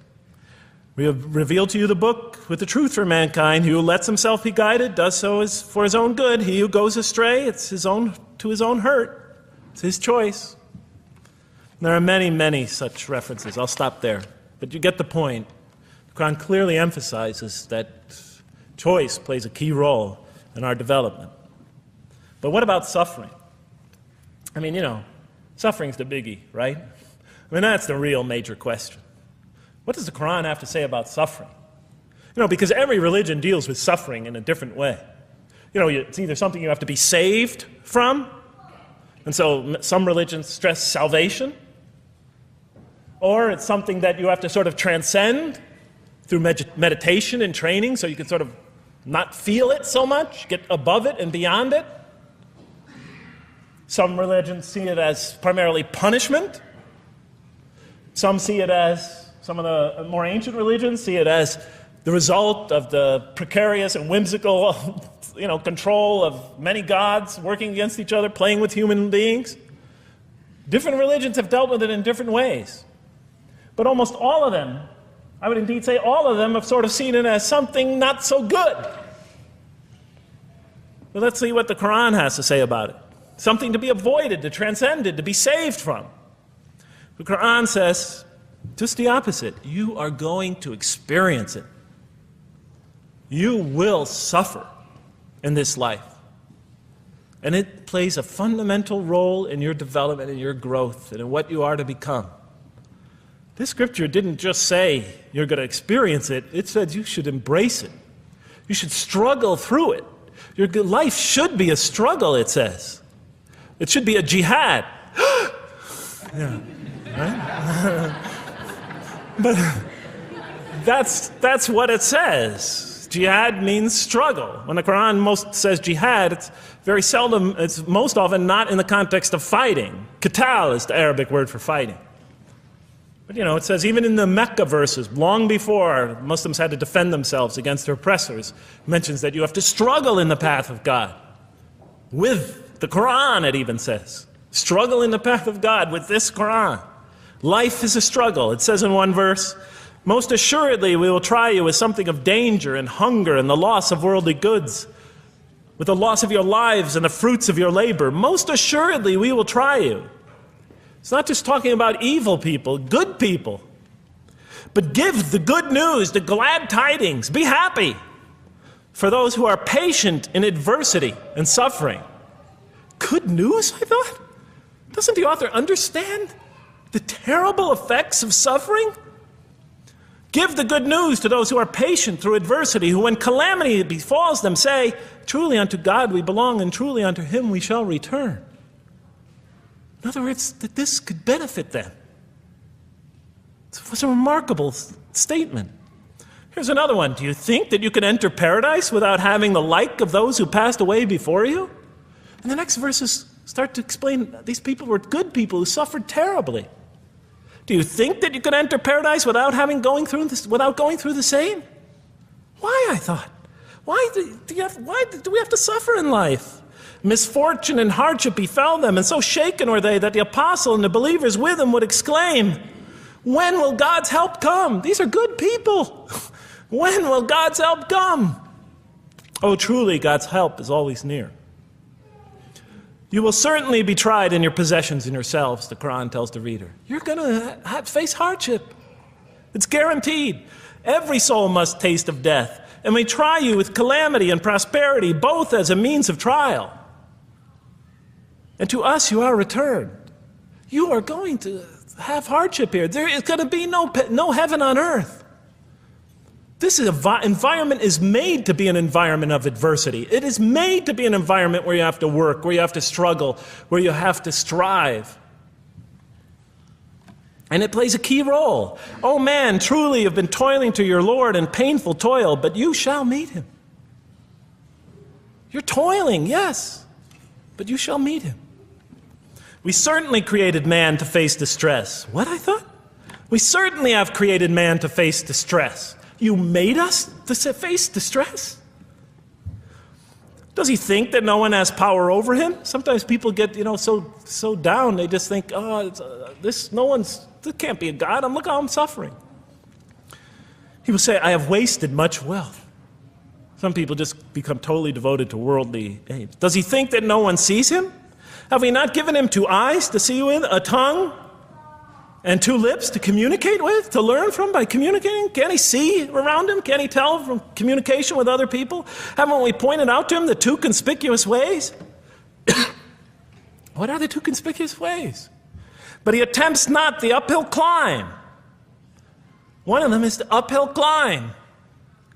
We have revealed to you the book with the truth for mankind. He who lets himself be guided does so for his own good. He who goes astray, it's to his own hurt. It's his choice. And there are many, many such references. I'll stop there. But you get the point. The Quran clearly emphasizes that choice plays a key role in our development. But what about suffering? Suffering's the biggie, right? That's the real major question. What does the Quran have to say about suffering? Because every religion deals with suffering in a different way. It's either something you have to be saved from, and so some religions stress salvation, or it's something that you have to sort of transcend through meditation and training so you can sort of not feel it so much, get above it and beyond it. Some religions see it as primarily punishment. Some of the more ancient religions see it as the result of the precarious and whimsical, control of many gods working against each other, playing with human beings. Different religions have dealt with it in different ways. But almost all of them, I would indeed say all of them, have sort of seen it as something not so good. But let's see what the Quran has to say about it. Something to be avoided, to transcended, to be saved from. The Quran says just the opposite. You are going to experience it. You will suffer in this life. And it plays a fundamental role in your development and your growth and in what you are to become. This scripture didn't just say you're going to experience it. It said you should embrace it. You should struggle through it. Your life should be a struggle, it says. It should be a jihad. Yeah, right? But that's what it says. Jihad means struggle. When the Quran most says jihad, it's very seldom, it's most often not in the context of fighting. Qital is the Arabic word for fighting. But it says even in the Mecca verses, long before Muslims had to defend themselves against their oppressors, it mentions that you have to struggle in the path of God. With the Quran, it even says. Struggle in the path of God with this Quran. Life is a struggle. It says in one verse, most assuredly we will try you with something of danger and hunger and the loss of worldly goods, with the loss of your lives and the fruits of your labor. Most assuredly we will try you. It's not just talking about evil people, good people. But give the good news, the glad tidings. Be happy for those who are patient in adversity and suffering. Good news, I thought? Doesn't the author understand the terrible effects of suffering? Give the good news to those who are patient through adversity, who when calamity befalls them say, truly unto God we belong and truly unto him we shall return. In other words, that this could benefit them. It was a remarkable statement. Here's another one. Do you think that you can enter paradise without having the like of those who passed away before you? And the next verses start to explain these people were good people who suffered terribly. Do you think that you can enter paradise without going through the same? Why, I thought? Why do we have to suffer in life? Misfortune and hardship befell them, and so shaken were they that the apostle and the believers with him would exclaim, when will God's help come? These are good people. When will God's help come? Oh, truly, God's help is always near. You will certainly be tried in your possessions and yourselves, the Quran tells the reader. You're going to face hardship. It's guaranteed. Every soul must taste of death, and we try you with calamity and prosperity, both as a means of trial. And to us you are returned. You are going to have hardship here. There is going to be no heaven on earth. This environment is made to be an environment of adversity. It is made to be an environment where you have to work, where you have to struggle, where you have to strive. And it plays a key role. Oh man, truly you've been toiling to your Lord in painful toil, but you shall meet him. You're toiling, yes, but you shall meet him. We certainly created man to face distress. What, I thought? We certainly have created man to face distress. You made us to face distress? Does he think that no one has power over him? Sometimes people get, so down, they just think, this can't be a God. Look how I'm suffering. He will say, I have wasted much wealth. Some people just become totally devoted to worldly aims. Does he think that no one sees him? Have we not given him 2 eyes to see with, a tongue, and 2 lips to communicate with, to learn from by communicating? Can't he see around him? Can't he tell from communication with other people? Haven't we pointed out to him the 2 conspicuous ways? What are the 2 conspicuous ways? But he attempts not the uphill climb. One of them is the uphill climb.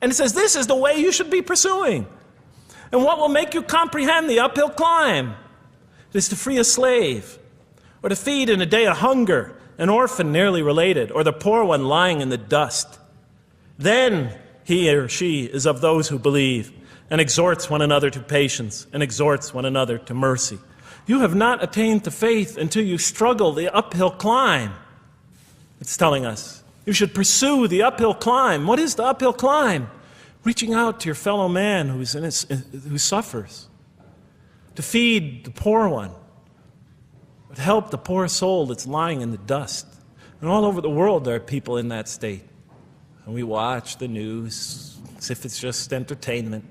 And it says this is the way you should be pursuing. And what will make you comprehend the uphill climb? It is to free a slave, or to feed in a day of hunger an orphan nearly related, or the poor one lying in the dust. Then he or she is of those who believe, and exhorts one another to patience, and exhorts one another to mercy. You have not attained to faith until you struggle the uphill climb. It's telling us. You should pursue the uphill climb. What is the uphill climb? Reaching out to your fellow man who suffers. To feed the poor one. To help the poor soul that's lying in the dust. And all over the world there are people in that state. And we watch the news as if it's just entertainment.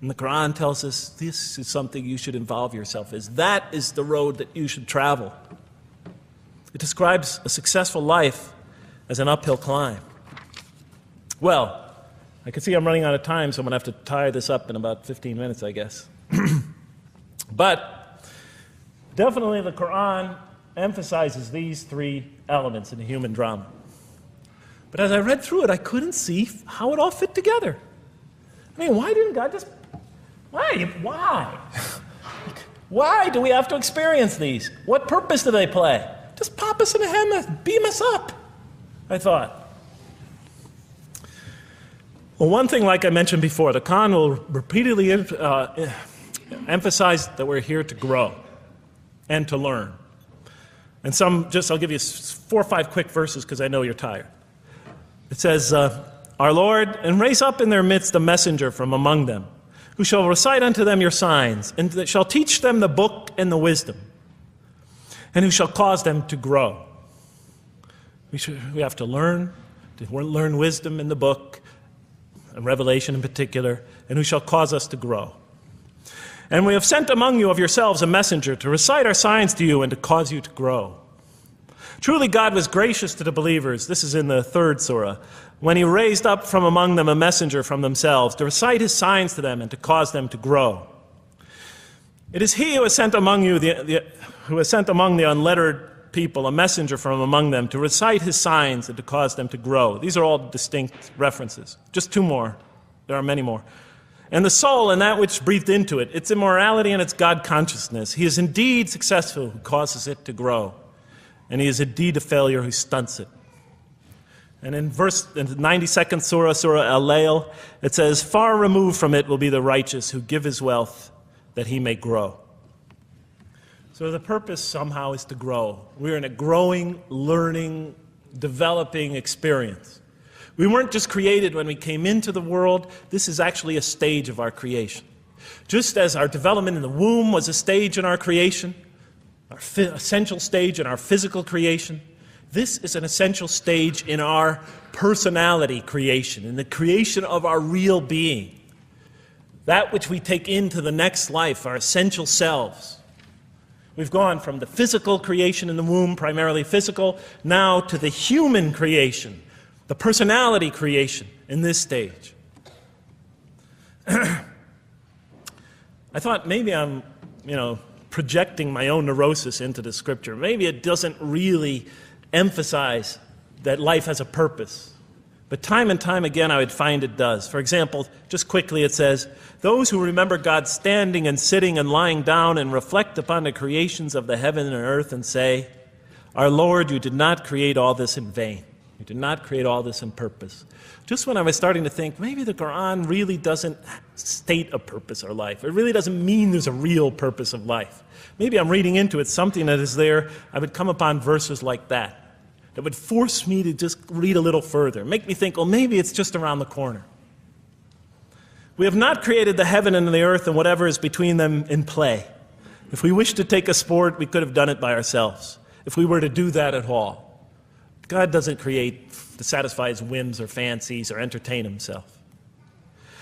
And the Quran tells us this is something you should involve yourself in. That is the road that you should travel. It describes a successful life as an uphill climb. Well, I can see I'm running out of time, so I'm going to have to tie this up in about 15 minutes, I guess. But definitely the Quran emphasizes these three elements in the human drama. But as I read through it, I couldn't see how it all fit together. I mean, why didn't God just... Why? Why do we have to experience these? What purpose do they play? Just pop us in the head, beam us up, I thought. Well, one thing, like I mentioned before, the Quran will repeatedly emphasize that we're here to grow and to learn. And I'll give you 4 or 5 quick verses because I know you're tired. It says, Our Lord, and raise up in their midst a messenger from among them, who shall recite unto them your signs, and that shall teach them the book and the wisdom, and who shall cause them to grow. We have to learn wisdom in the book, and Revelation in particular, and who shall cause us to grow. And we have sent among you of yourselves a messenger to recite our signs to you and to cause you to grow. Truly God was gracious to the believers, this is in the 3rd surah, when he raised up from among them a messenger from themselves to recite his signs to them and to cause them to grow. It is he who has sent among you who has sent among the unlettered people a messenger from among them to recite his signs and to cause them to grow. These are all distinct references. Just 2 more. There are many more. And the soul and that which breathed into it, its immorality and its God consciousness. He is indeed successful who causes it to grow. And he is indeed a failure who stunts it. And in the 92nd surah, Surah Al-Layl, it says, Far removed from it will be the righteous who give his wealth that he may grow. So the purpose somehow is to grow. We're in a growing, learning, developing experience. We weren't just created when we came into the world. This is actually a stage of our creation. Just as our development in the womb was a stage in our creation, our essential stage in our physical creation, this is an essential stage in our personality creation, in the creation of our real being. That which we take into the next life, our essential selves. We've gone from the physical creation in the womb, primarily physical, now to the human creation, the personality creation in this stage. I thought maybe I'm, projecting my own neurosis into the scripture. Maybe it doesn't really emphasize that life has a purpose. But time and time again, I would find it does. For example, just quickly it says, those who remember God standing and sitting and lying down and reflect upon the creations of the heaven and earth and say, Our Lord, you did not create all this in vain. You did not create all this in purpose. Just when I was starting to think, maybe the Quran really doesn't state a purpose of life. It really doesn't mean there's a real purpose of life. Maybe I'm reading into it something that is there. I would come upon verses like that would force me to just read a little further, make me think, well, maybe it's just around the corner. We have not created the heaven and the earth and whatever is between them in play. If we wished to take a sport, we could have done it by ourselves, if we were to do that at all. God doesn't create to satisfy his whims or fancies or entertain himself.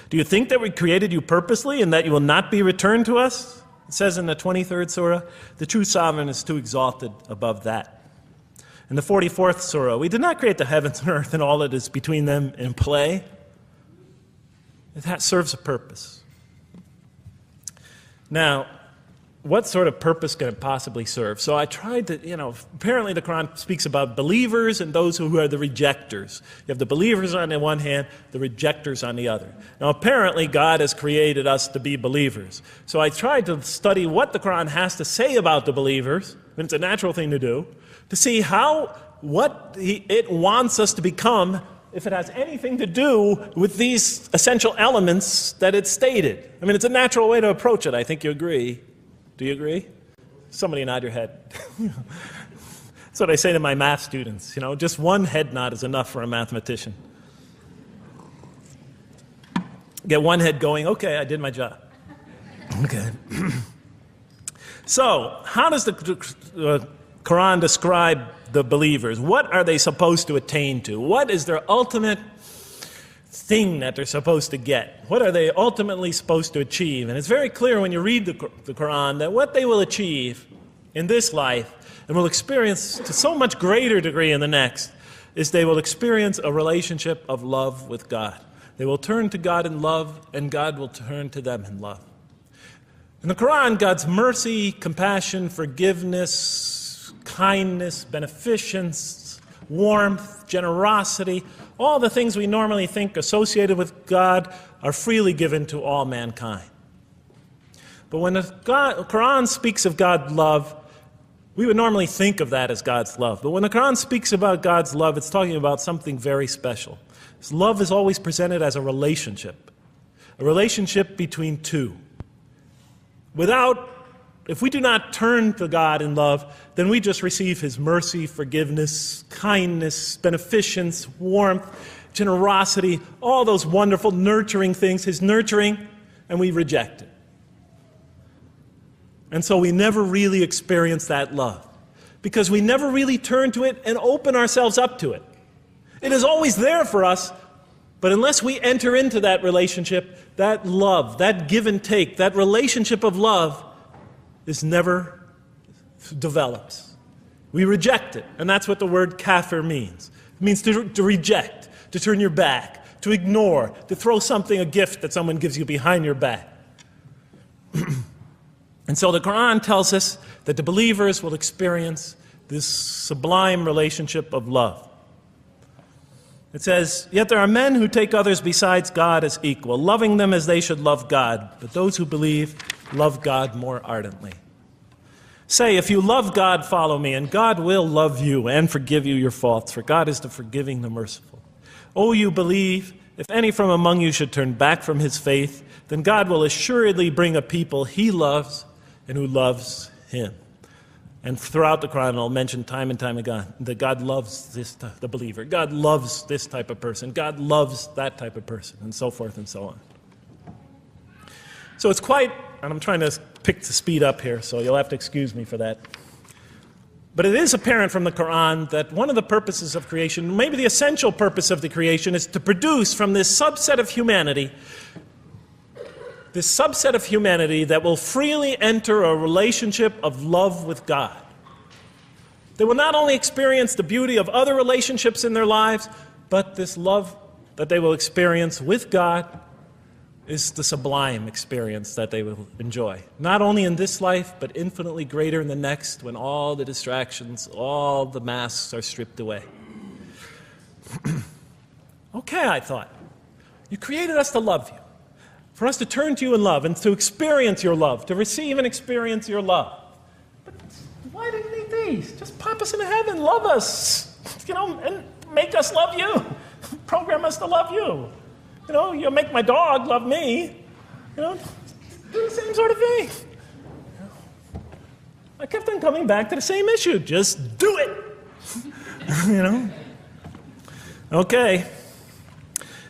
Do you think that we created you purposely and that you will not be returned to us? It says in the 23rd surah, the true sovereign is too exalted above that. In the 44th surah, we did not create the heavens and earth and all that is between them in play. That serves a purpose. Now, what sort of purpose can it possibly serve? So I tried to, apparently the Quran speaks about believers and those who are the rejectors. You have the believers on the one hand, the rejectors on the other. Now apparently God has created us to be believers. So I tried to study what the Quran has to say about the believers, and it's a natural thing to do, to see what it wants us to become if it has anything to do with these essential elements that it stated. I mean, it's a natural way to approach it. I think you agree. Do you agree? Somebody nod your head. That's what I say to my math students. Just one head nod is enough for a mathematician. Get one head going, okay, I did my job. Okay. So, how does the Quran describe the believers? What are they supposed to attain to? What is their ultimate thing that they're supposed to get? What are they ultimately supposed to achieve? And it's very clear when you read the Quran that what they will achieve in this life and will experience to so much greater degree in the next is they will experience a relationship of love with God. They will turn to God in love and God will turn to them in love. In the Quran, God's mercy, compassion, forgiveness, kindness, beneficence, warmth, generosity, all the things we normally think associated with God are freely given to all mankind. But when the Quran speaks of God's love, we would normally think of that as God's love. But when the Quran speaks about God's love, it's talking about something very special. This love is always presented as a relationship between two. If we do not turn to God in love, then we just receive His mercy, forgiveness, kindness, beneficence, warmth, generosity, all those wonderful nurturing things, His nurturing, and we reject it. And so we never really experience that love, because we never really turn to it and open ourselves up to it. It is always there for us, but unless we enter into that relationship, that love, that give and take, that relationship of love is never develops. We reject it, and that's what the word kafir means. It means to reject, to turn your back, to ignore, to throw something, a gift that someone gives you behind your back. And so the Quran tells us that the believers will experience this sublime relationship of love. It says, "Yet there are men who take others besides God as equal, loving them as they should love God. But those who believe love God more ardently. Say, if you love God, follow me, and God will love you and forgive you your faults, for God is the forgiving, the merciful. O you believe, if any from among you should turn back from his faith, then God will assuredly bring a people he loves and who loves him." And throughout the Quran, I'll mention time and time again that God loves the believer. God loves this type of person. God loves that type of person, and so forth and so on. So it's quite, and I'm trying to pick the speed up here, so you'll have to excuse me for that. But it is apparent from the Quran that one of the purposes of creation, maybe the essential purpose of the creation, is to produce from this subset of humanity that will freely enter a relationship of love with God. They will not only experience the beauty of other relationships in their lives, but this love that they will experience with God is the sublime experience that they will enjoy. Not only in this life, but infinitely greater in the next, when all the distractions, all the masks are stripped away. Okay, I thought, you created us to love you, for us to turn to you in love and to experience your love, to receive and experience your love. But why do you need these? Just pop us into heaven, love us, and make us love you. Program us to love you. You'll make my dog love me. Do the same sort of thing. I kept on coming back to the same issue. Just do it. Okay.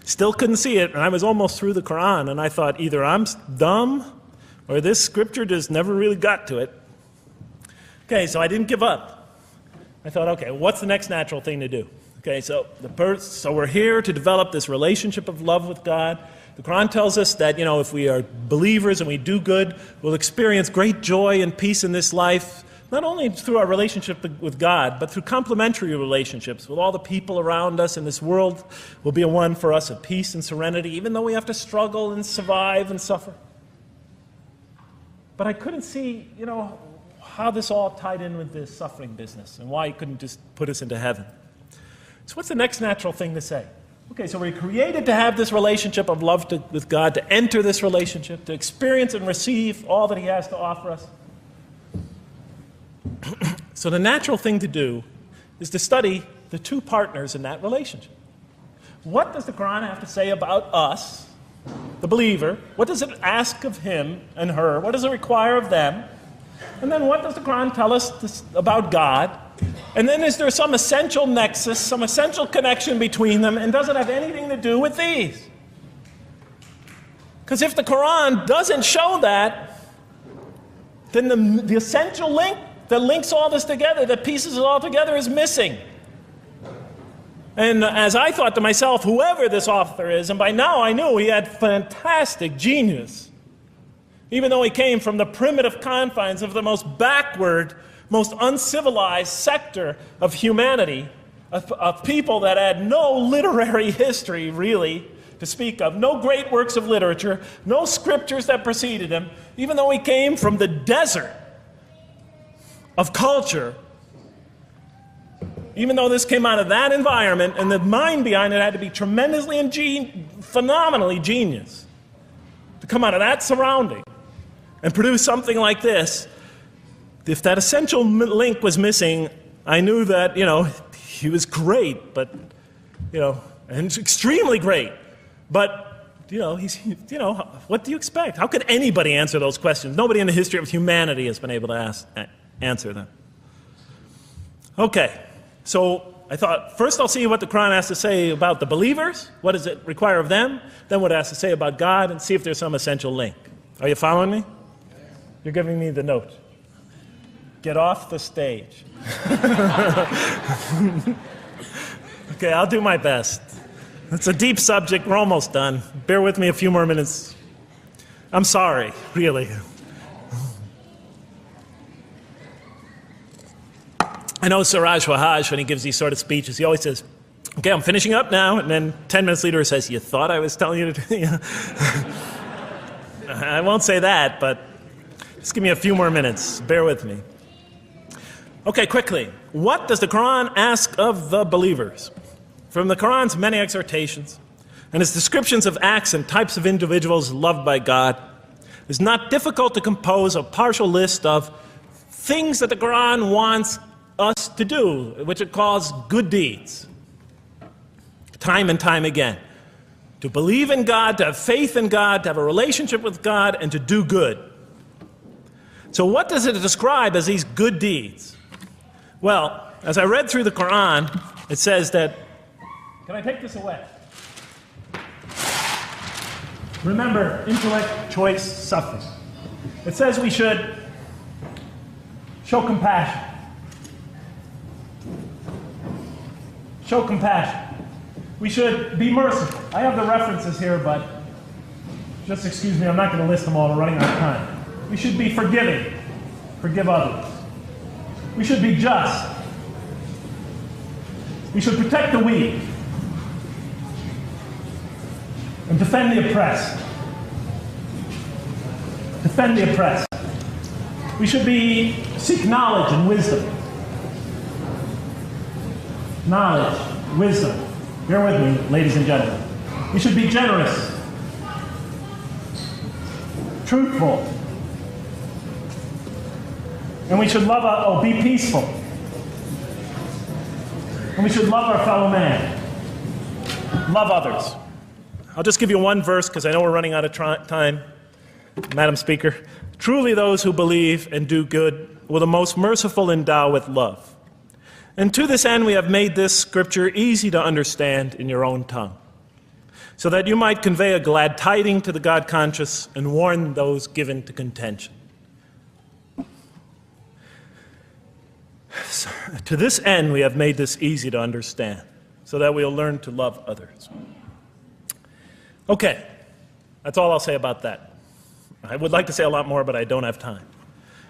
Still couldn't see it, and I was almost through the Quran, and I thought either I'm dumb or this scripture just never really got to it. Okay, so I didn't give up. I thought, okay, what's the next natural thing to do? Okay, so we're here to develop this relationship of love with God. The Quran tells us that, if we are believers and we do good, we'll experience great joy and peace in this life, not only through our relationship with God, but through complementary relationships with all the people around us, and this world will be a one for us of peace and serenity, even though we have to struggle and survive and suffer. But I couldn't see, how this all tied in with this suffering business, and why he couldn't just put us into heaven. So what's the next natural thing to say? Okay, so we're created to have this relationship of love with God, to enter this relationship, to experience and receive all that he has to offer us. So the natural thing to do is to study the two partners in that relationship. What does the Quran have to say about us, the believer? What does it ask of him and her? What does it require of them? And then what does the Quran tell us about God? And then is there some essential nexus, some essential connection between them, and does it have anything to do with these? Because if the Quran doesn't show that, then the essential link that links all this together, that pieces it all together, is missing. And as I thought to myself, whoever this author is, and by now I knew he had fantastic genius, even though he came from the primitive confines of the most backward, most uncivilized sector of humanity, of people that had no literary history, really, to speak of, no great works of literature, no scriptures that preceded him, even though he came from the desert of culture, even though this came out of that environment, and the mind behind it had to be tremendously and phenomenally genius to come out of that surrounding and produce something like this. If that essential link was missing, I knew that, he was great, but, and extremely great. But, what do you expect? How could anybody answer those questions? Nobody in the history of humanity has been able to answer them. Okay, so I thought, first I'll see what the Quran has to say about the believers. What does it require of them? Then what it has to say about God, and see if there's some essential link. Are you following me? You're giving me the note. Get off the stage. Okay, I'll do my best. It's a deep subject. We're almost done. Bear with me a few more minutes. I'm sorry, really. I know Siraj Wahaj, when he gives these sort of speeches, he always says, okay, I'm finishing up now, and then 10 minutes later he says, you thought I was telling you to do I won't say that, but just give me a few more minutes. Bear with me. Okay, quickly. What does the Quran ask of the believers? From the Quran's many exhortations and its descriptions of acts and types of individuals loved by God, it's not difficult to compose a partial list of things that the Quran wants us to do, which it calls good deeds, time and time again. To believe in God, to have faith in God, to have a relationship with God, and to do good. So what does it describe as these good deeds? Well, as I read through the Quran, it says that, can I take this away? Remember, intellect, choice, suffering. It says we should show compassion. Show compassion. We should be merciful. I have the references here, but just excuse me, I'm not going to list them all. We're running out of time. We should be forgiving. Forgive others. We should be just. We should protect the weak and defend the oppressed. Defend the oppressed. We should seek knowledge and wisdom. Knowledge, wisdom. Bear with me, ladies and gentlemen. We should be generous, truthful, and we should be peaceful. And we should love our fellow man. Love others. I'll just give you one verse because I know we're running out of time, Madam Speaker. Truly those who believe and do good will the most merciful endow with love. And to this end we have made this scripture easy to understand in your own tongue, so that you might convey a glad tiding to the God-conscious and warn those given to contention. So, to this end we have made this easy to understand, so that we'll learn to love others. Okay, that's all I'll say about that. I would like to say a lot more, but I don't have time.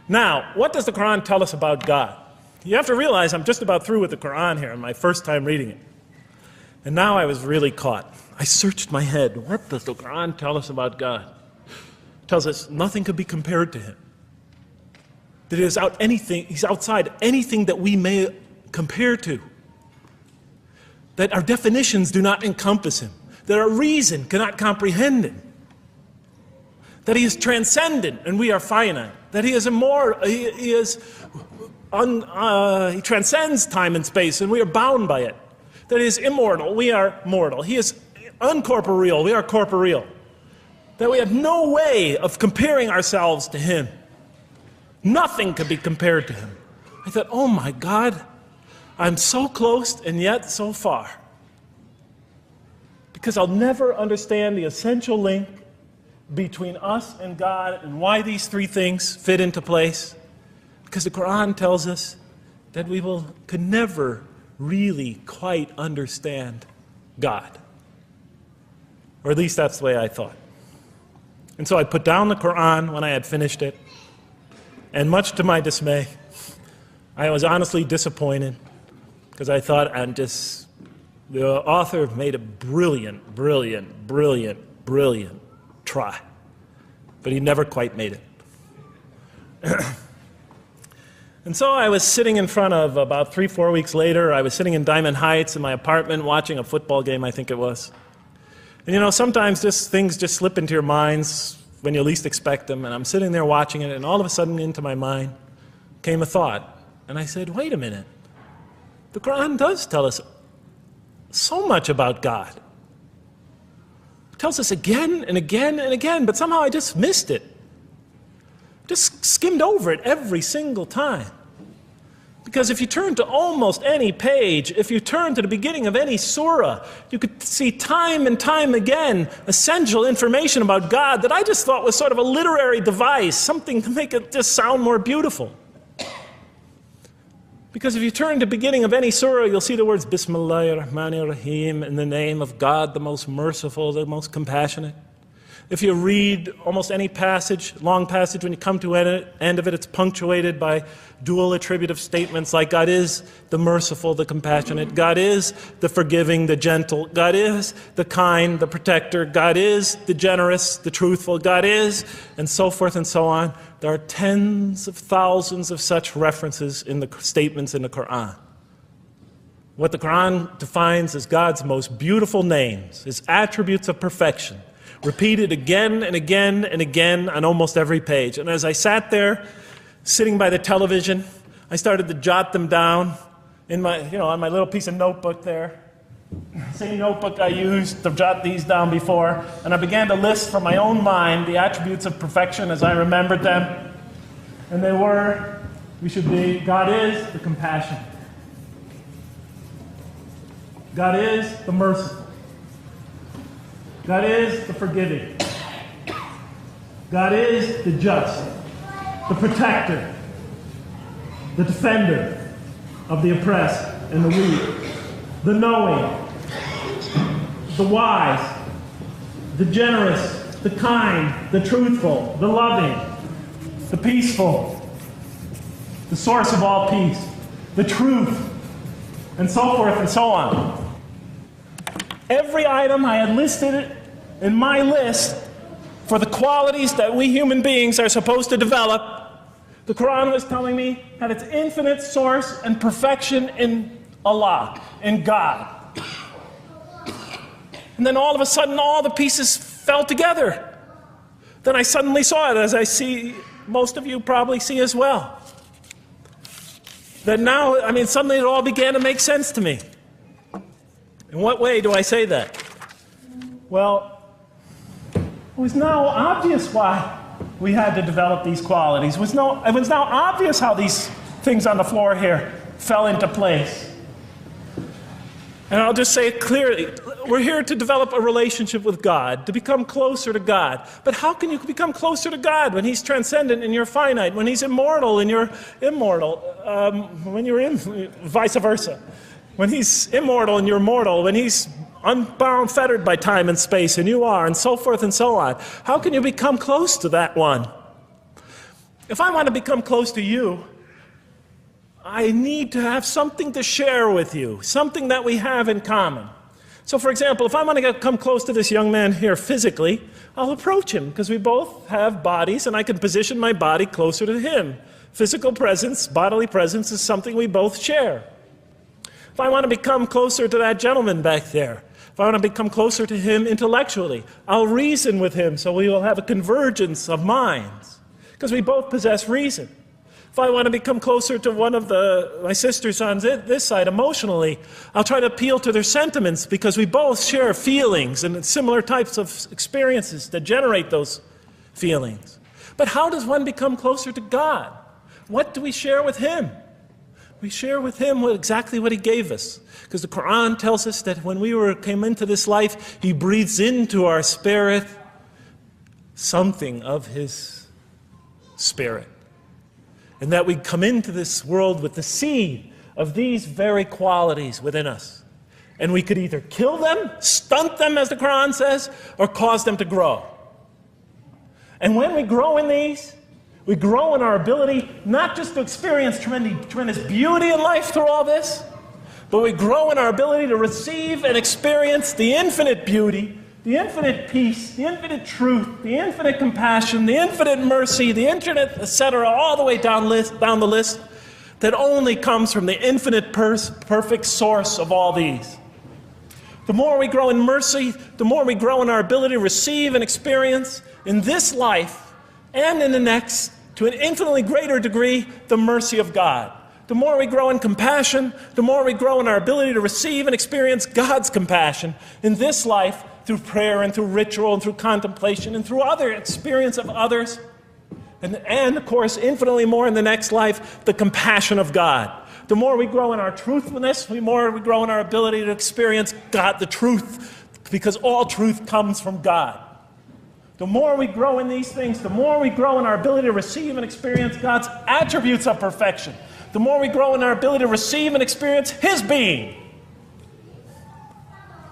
Now, what does the Quran tell us about God? You have to realize I'm just about through with the Quran here, my first time reading it. And now I was really caught. I searched my head. What does the Quran tell us about God? It tells us nothing could be compared to him. That he's outside anything that we may compare to. That our definitions do not encompass him. That our reason cannot comprehend him. That he is transcendent and we are finite. That he is immortal. He transcends time and space and we are bound by it. That he is immortal, we are mortal. He is uncorporeal, we are corporeal. That we have no way of comparing ourselves to him. Nothing could be compared to him. I thought, oh my God, I'm so close and yet so far. Because I'll never understand the essential link between us and God and why these three things fit into place. Because the Quran tells us that we could never really quite understand God. Or at least that's the way I thought. And so I put down the Quran when I had finished it. And much to my dismay, I was honestly disappointed because I thought The author made a brilliant, brilliant, brilliant, brilliant try, but he never quite made it. And so I was sitting in front of, about 3-4 weeks later, I was sitting in Diamond Heights in my apartment watching a football game, I think it was. And you know, sometimes things just slip into your minds when you least expect them, and I'm sitting there watching it, and all of a sudden into my mind came a thought. And I said, wait a minute. The Quran does tell us so much about God. It tells us again and again and again, but somehow I just missed it. Just skimmed over it every single time. Because if you turn to almost any page, if you turn to the beginning of any surah, you could see time and time again essential information about God that I just thought was sort of a literary device, something to make it just sound more beautiful. Because if you turn to the beginning of any surah, you'll see the words Bismillahir Rahmanir Rahim, in the name of God, the most merciful, the most compassionate. If you read almost any passage, long passage, when you come to the end of it, it's punctuated by dual attributive statements like God is the merciful, the compassionate, God is the forgiving, the gentle, God is the kind, the protector, God is the generous, the truthful, God is, and so forth and so on. There are tens of thousands of such references in the statements in the Quran. What the Quran defines as God's most beautiful names, His attributes of perfection, repeated again and again and again on almost every page. And as I sat there, sitting by the television, I started to jot them down in my, on my little piece of notebook there. Same notebook I used to jot these down before. And I began to list from my own mind the attributes of perfection as I remembered them. And they were, God is the compassionate. God is the merciful. God is the forgiving. God is the just, the protector, the defender of the oppressed and the weak, the knowing, the wise, the generous, the kind, the truthful, the loving, the peaceful, the source of all peace, the truth, and so forth and so on. Every item I had listed in my list for the qualities that we human beings are supposed to develop, the Quran was telling me had its infinite source and perfection in Allah, in God. And then all of a sudden, all the pieces fell together. Then I suddenly saw it, as I see most of you probably see as well. That now, suddenly it all began to make sense to me. In what way do I say that? Well, it was now obvious why we had to develop these qualities. It was now obvious how these things on the floor here fell into place. And I'll just say it clearly. We're here to develop a relationship with God, to become closer to God. But how can you become closer to God when He's transcendent and you're finite, when He's immortal and you're immortal, vice versa? When He's immortal and you're mortal, when He's unbound, fettered by time and space, and you are, and so forth and so on. How can you become close to that one? If I want to become close to you, I need to have something to share with you, something that we have in common. So for example, if I want to come close to this young man here physically, I'll approach him, because we both have bodies, and I can position my body closer to him. Physical presence, bodily presence is something we both share. If I want to become closer to that gentleman back there, if I want to become closer to him intellectually, I'll reason with him so we will have a convergence of minds, because we both possess reason. If I want to become closer to one of my sisters on this side emotionally, I'll try to appeal to their sentiments, because we both share feelings and similar types of experiences that generate those feelings. But how does one become closer to God? What do we share with Him? We share with Him exactly what He gave us. Because the Quran tells us that when we came into this life, He breathes into our spirit something of His Spirit. And that we come into this world with the seed of these very qualities within us. And we could either kill them, stunt them, as the Quran says, or cause them to grow. And when we grow in these, we grow in our ability not just to experience tremendous beauty in life through all this, but we grow in our ability to receive and experience the infinite beauty, the infinite peace, the infinite truth, the infinite compassion, the infinite mercy, the infinite, etc., all the way down the list, that only comes from the infinite perfect source of all these. The more we grow in mercy, the more we grow in our ability to receive and experience in this life and in the next, to an infinitely greater degree, the mercy of God. The more we grow in compassion, the more we grow in our ability to receive and experience God's compassion in this life through prayer and through ritual and through contemplation and through other experience of others. And of course, infinitely more in the next life, the compassion of God. The more we grow in our truthfulness, the more we grow in our ability to experience God, the truth, because all truth comes from God. The more we grow in these things, the more we grow in our ability to receive and experience God's attributes of perfection. The more we grow in our ability to receive and experience His being.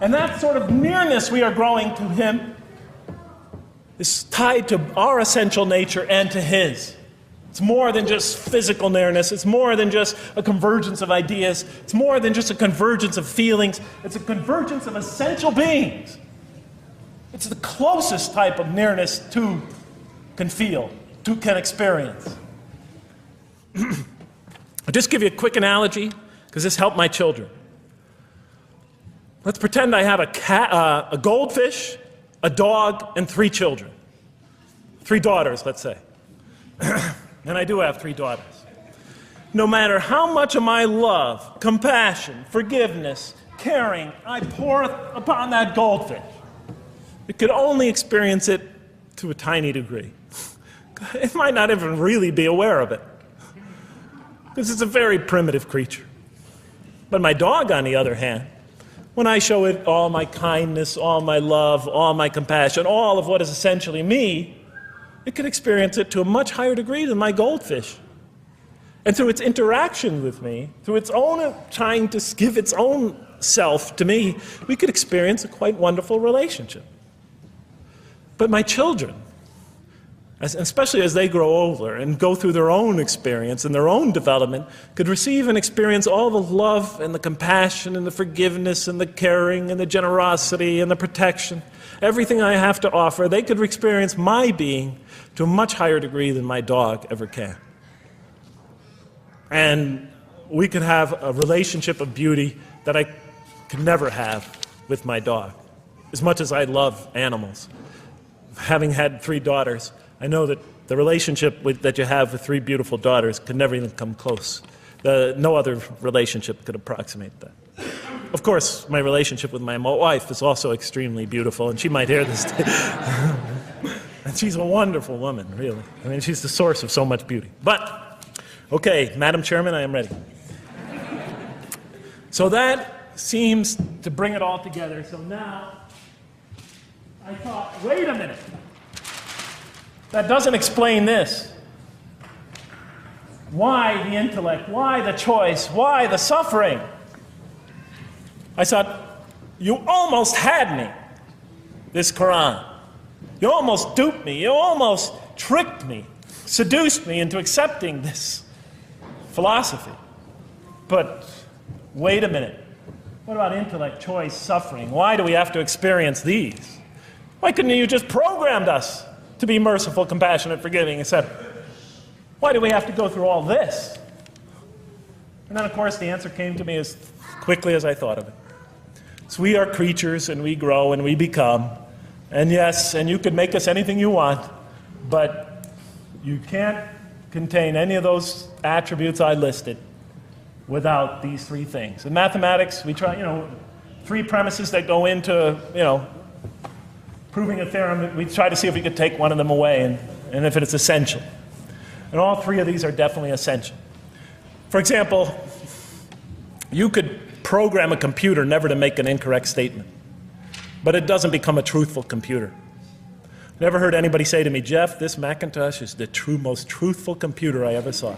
And that sort of nearness we are growing to Him is tied to our essential nature and to His. It's more than just physical nearness. It's more than just a convergence of ideas. It's more than just a convergence of feelings. It's a convergence of essential beings. It's the closest type of nearness two can feel, two can experience. I'll just give you a quick analogy, because this helped my children. Let's pretend I have a goldfish, a dog, and 3 children. 3 daughters, let's say. And I do have 3 daughters. No matter how much of my love, compassion, forgiveness, caring I pour upon that goldfish, it could only experience it to a tiny degree. It might not even really be aware of it, because it's a very primitive creature. But my dog, on the other hand, when I show it all my kindness, all my love, all my compassion, all of what is essentially me, it can experience it to a much higher degree than my goldfish. And through its interaction with me, through its own trying to give its own self to me, we could experience a quite wonderful relationship. But my children, especially as they grow older and go through their own experience and their own development, could receive and experience all the love and the compassion and the forgiveness and the caring and the generosity and the protection, everything I have to offer. They could experience my being to a much higher degree than my dog ever can. And we could have a relationship of beauty that I could never have with my dog. As much as I love animals, having had 3 daughters, I know that the relationship that you have with 3 beautiful daughters could never even come close. No other relationship could approximate that. Of course, my relationship with my wife is also extremely beautiful, and she might hear this. And she's a wonderful woman, really. I mean, she's the source of so much beauty. But, okay, Madam Chairman, I am ready. So that seems to bring it all together. So now, I thought, wait a minute. That doesn't explain this. Why the intellect? Why the choice? Why the suffering? I thought, you almost had me, this Quran. You almost duped me. You almost tricked me, seduced me into accepting this philosophy. But wait a minute. What about intellect, choice, suffering? Why do we have to experience these? Why couldn't you just programmed us to be merciful, compassionate, forgiving, etc.? Why do we have to go through all this? And then, of course, the answer came to me as quickly as I thought of it. So we are creatures, and we grow, and we become. And yes, and you can make us anything you want, but you can't contain any of those attributes I listed without these 3 things. In mathematics, we try, 3 premises that go into, proving a theorem. We try to see if we could take one of them away, and if it's essential. And all 3 of these are definitely essential. For example, you could program a computer never to make an incorrect statement, but it doesn't become a truthful computer. Never heard anybody say to me, Jeff, this Macintosh is the most truthful computer I ever saw.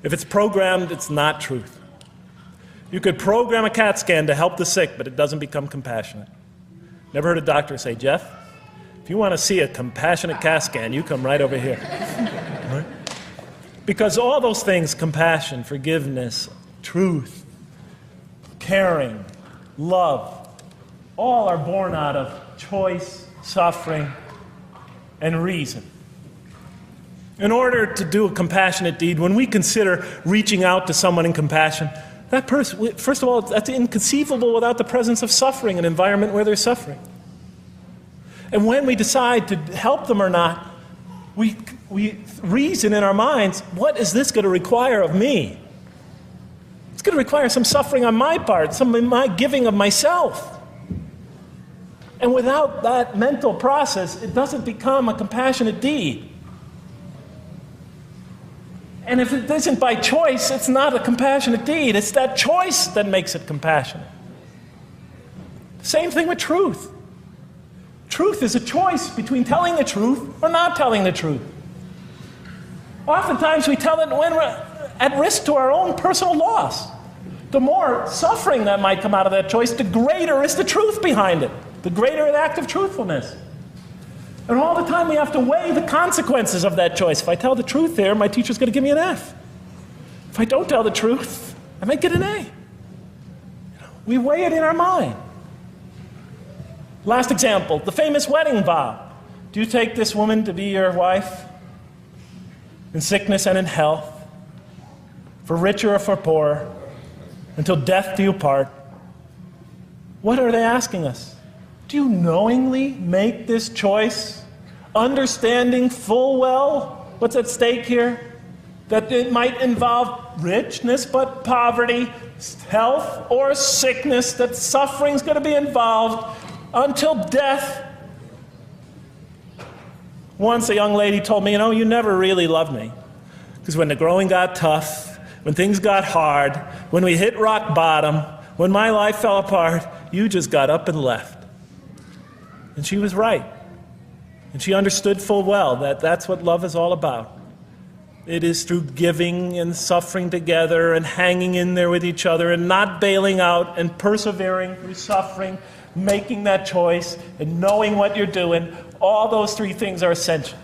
If it's programmed, it's not truth. You could program a CAT scan to help the sick, but it doesn't become compassionate. Never heard a doctor say, Jeff, if you want to see a compassionate CAT scan, you come right over here. Right? Because all those things, compassion, forgiveness, truth, caring, love, all are born out of choice, suffering, and reason. In order to do a compassionate deed, when we consider reaching out to someone in compassion, that person, first of all, that's inconceivable without the presence of suffering, an environment where there's suffering. And when we decide to help them or not, we reason in our minds, what is this going to require of me? It's going to require some suffering on my part, some of my giving of myself. And without that mental process, it doesn't become a compassionate deed. And if it isn't by choice, it's not a compassionate deed. It's that choice that makes it compassionate. Same thing with truth. Truth is a choice between telling the truth or not telling the truth. Oftentimes we tell it when we're at risk to our own personal loss. The more suffering that might come out of that choice, the greater is the truth behind it, the greater the act of truthfulness. And all the time we have to weigh the consequences of that choice. If I tell the truth there, my teacher's going to give me an F. If I don't tell the truth, I might get an A. We weigh it in our mind. Last example, the famous wedding vow. Do you take this woman to be your wife in sickness and in health, for richer or for poorer, until death do you part? What are they asking us? Do you knowingly make this choice, understanding full well what's at stake here? That it might involve richness but poverty, health or sickness, that suffering's going to be involved until death. Once a young lady told me, you never really loved me. Because when the growing got tough, when things got hard, when we hit rock bottom, when my life fell apart, you just got up and left. And she was right. And she understood full well that that's what love is all about. It is through giving and suffering together and hanging in there with each other and not bailing out and persevering through suffering, making that choice and knowing what you're doing. All those three things are essential.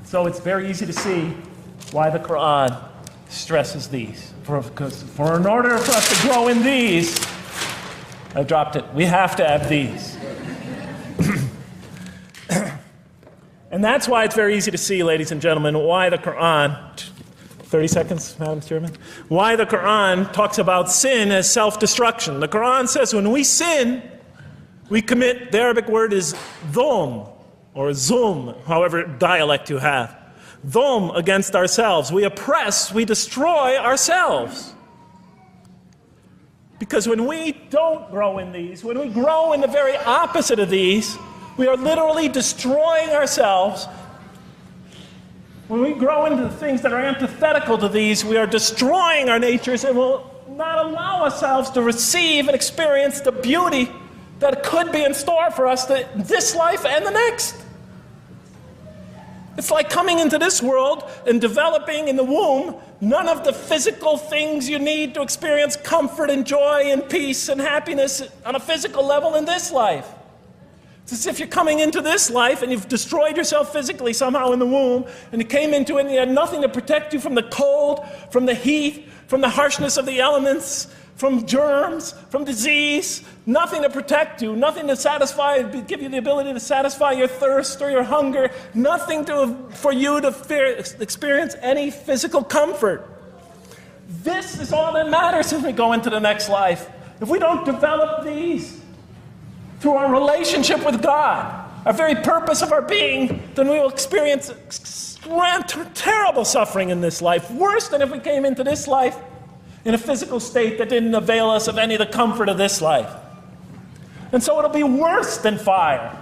So it's very easy to see why the Quran stresses these. Because in order for us to grow in these, I dropped it, we have to have these. And that's why it's very easy to see, ladies and gentlemen, why the Quran, 30 seconds, Madam Chairman, why the Quran talks about sin as self-destruction. The Quran says when we sin, we commit, the Arabic word is dhulm, or zulm, however dialect you have. Dhulm against ourselves. We oppress, we destroy ourselves. Because when we don't grow in these, when we grow in the very opposite of these, we are literally destroying ourselves. When we grow into the things that are antithetical to these, we are destroying our natures and will not allow ourselves to receive and experience the beauty that could be in store for us in this life and the next. It's like coming into this world and developing in the womb none of the physical things you need to experience comfort and joy and peace and happiness on a physical level in this life. It's as if you're coming into this life and you've destroyed yourself physically somehow in the womb, and you came into it and you had nothing to protect you from the cold, from the heat, from the harshness of the elements, from germs, from disease, nothing to protect you, nothing to satisfy, give you the ability to satisfy your thirst or your hunger, nothing for you to experience any physical comfort. This is all that matters as we go into the next life. If we don't develop these through our relationship with God, our very purpose of our being, then we will experience terrible suffering in this life, worse than if we came into this life in a physical state that didn't avail us of any of the comfort of this life. And so it'll be worse than fire.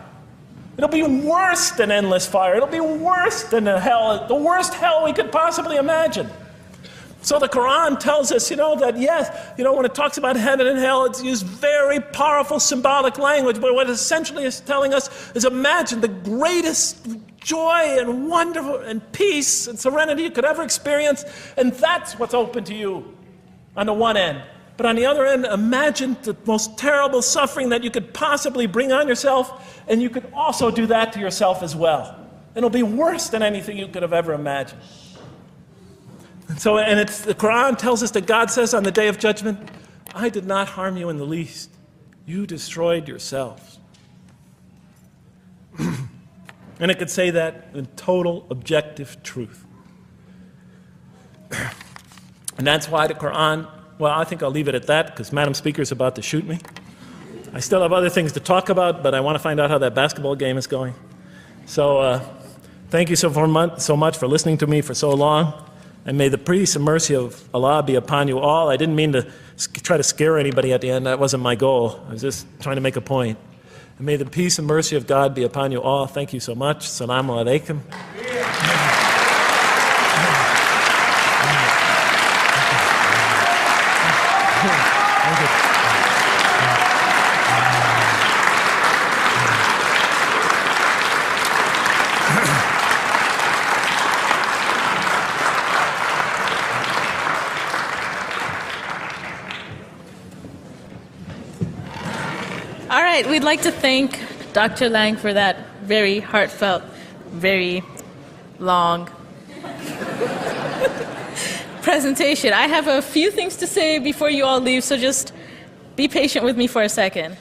It'll be worse than endless fire. It'll be worse than hell, the worst hell we could possibly imagine. So the Quran tells us, that yes, when it talks about heaven and hell, it's used very powerful symbolic language, but what it essentially is telling us is imagine the greatest joy and wonderful and peace and serenity you could ever experience, and that's what's open to you on the one end. But on the other end, imagine the most terrible suffering that you could possibly bring on yourself, and you could also do that to yourself as well. It'll be worse than anything you could have ever imagined. And it's, the Quran tells us that God says on the day of judgment, I did not harm you in the least. You destroyed yourselves. And it could say that in total objective truth. And that's why the Quran, well, I think I'll leave it at that because Madam Speaker is about to shoot me. I still have other things to talk about, but I want to find out how that basketball game is going. So thank you so much for listening to me for so long. And may the peace and mercy of Allah be upon you all. I didn't mean to try to scare anybody at the end. That wasn't my goal. I was just trying to make a point. And may the peace and mercy of God be upon you all. Thank you so much. Assalamu alaikum. All right, we'd like to thank Dr. Lang for that very heartfelt, very long presentation. I have a few things to say before you all leave, so just be patient with me for a second.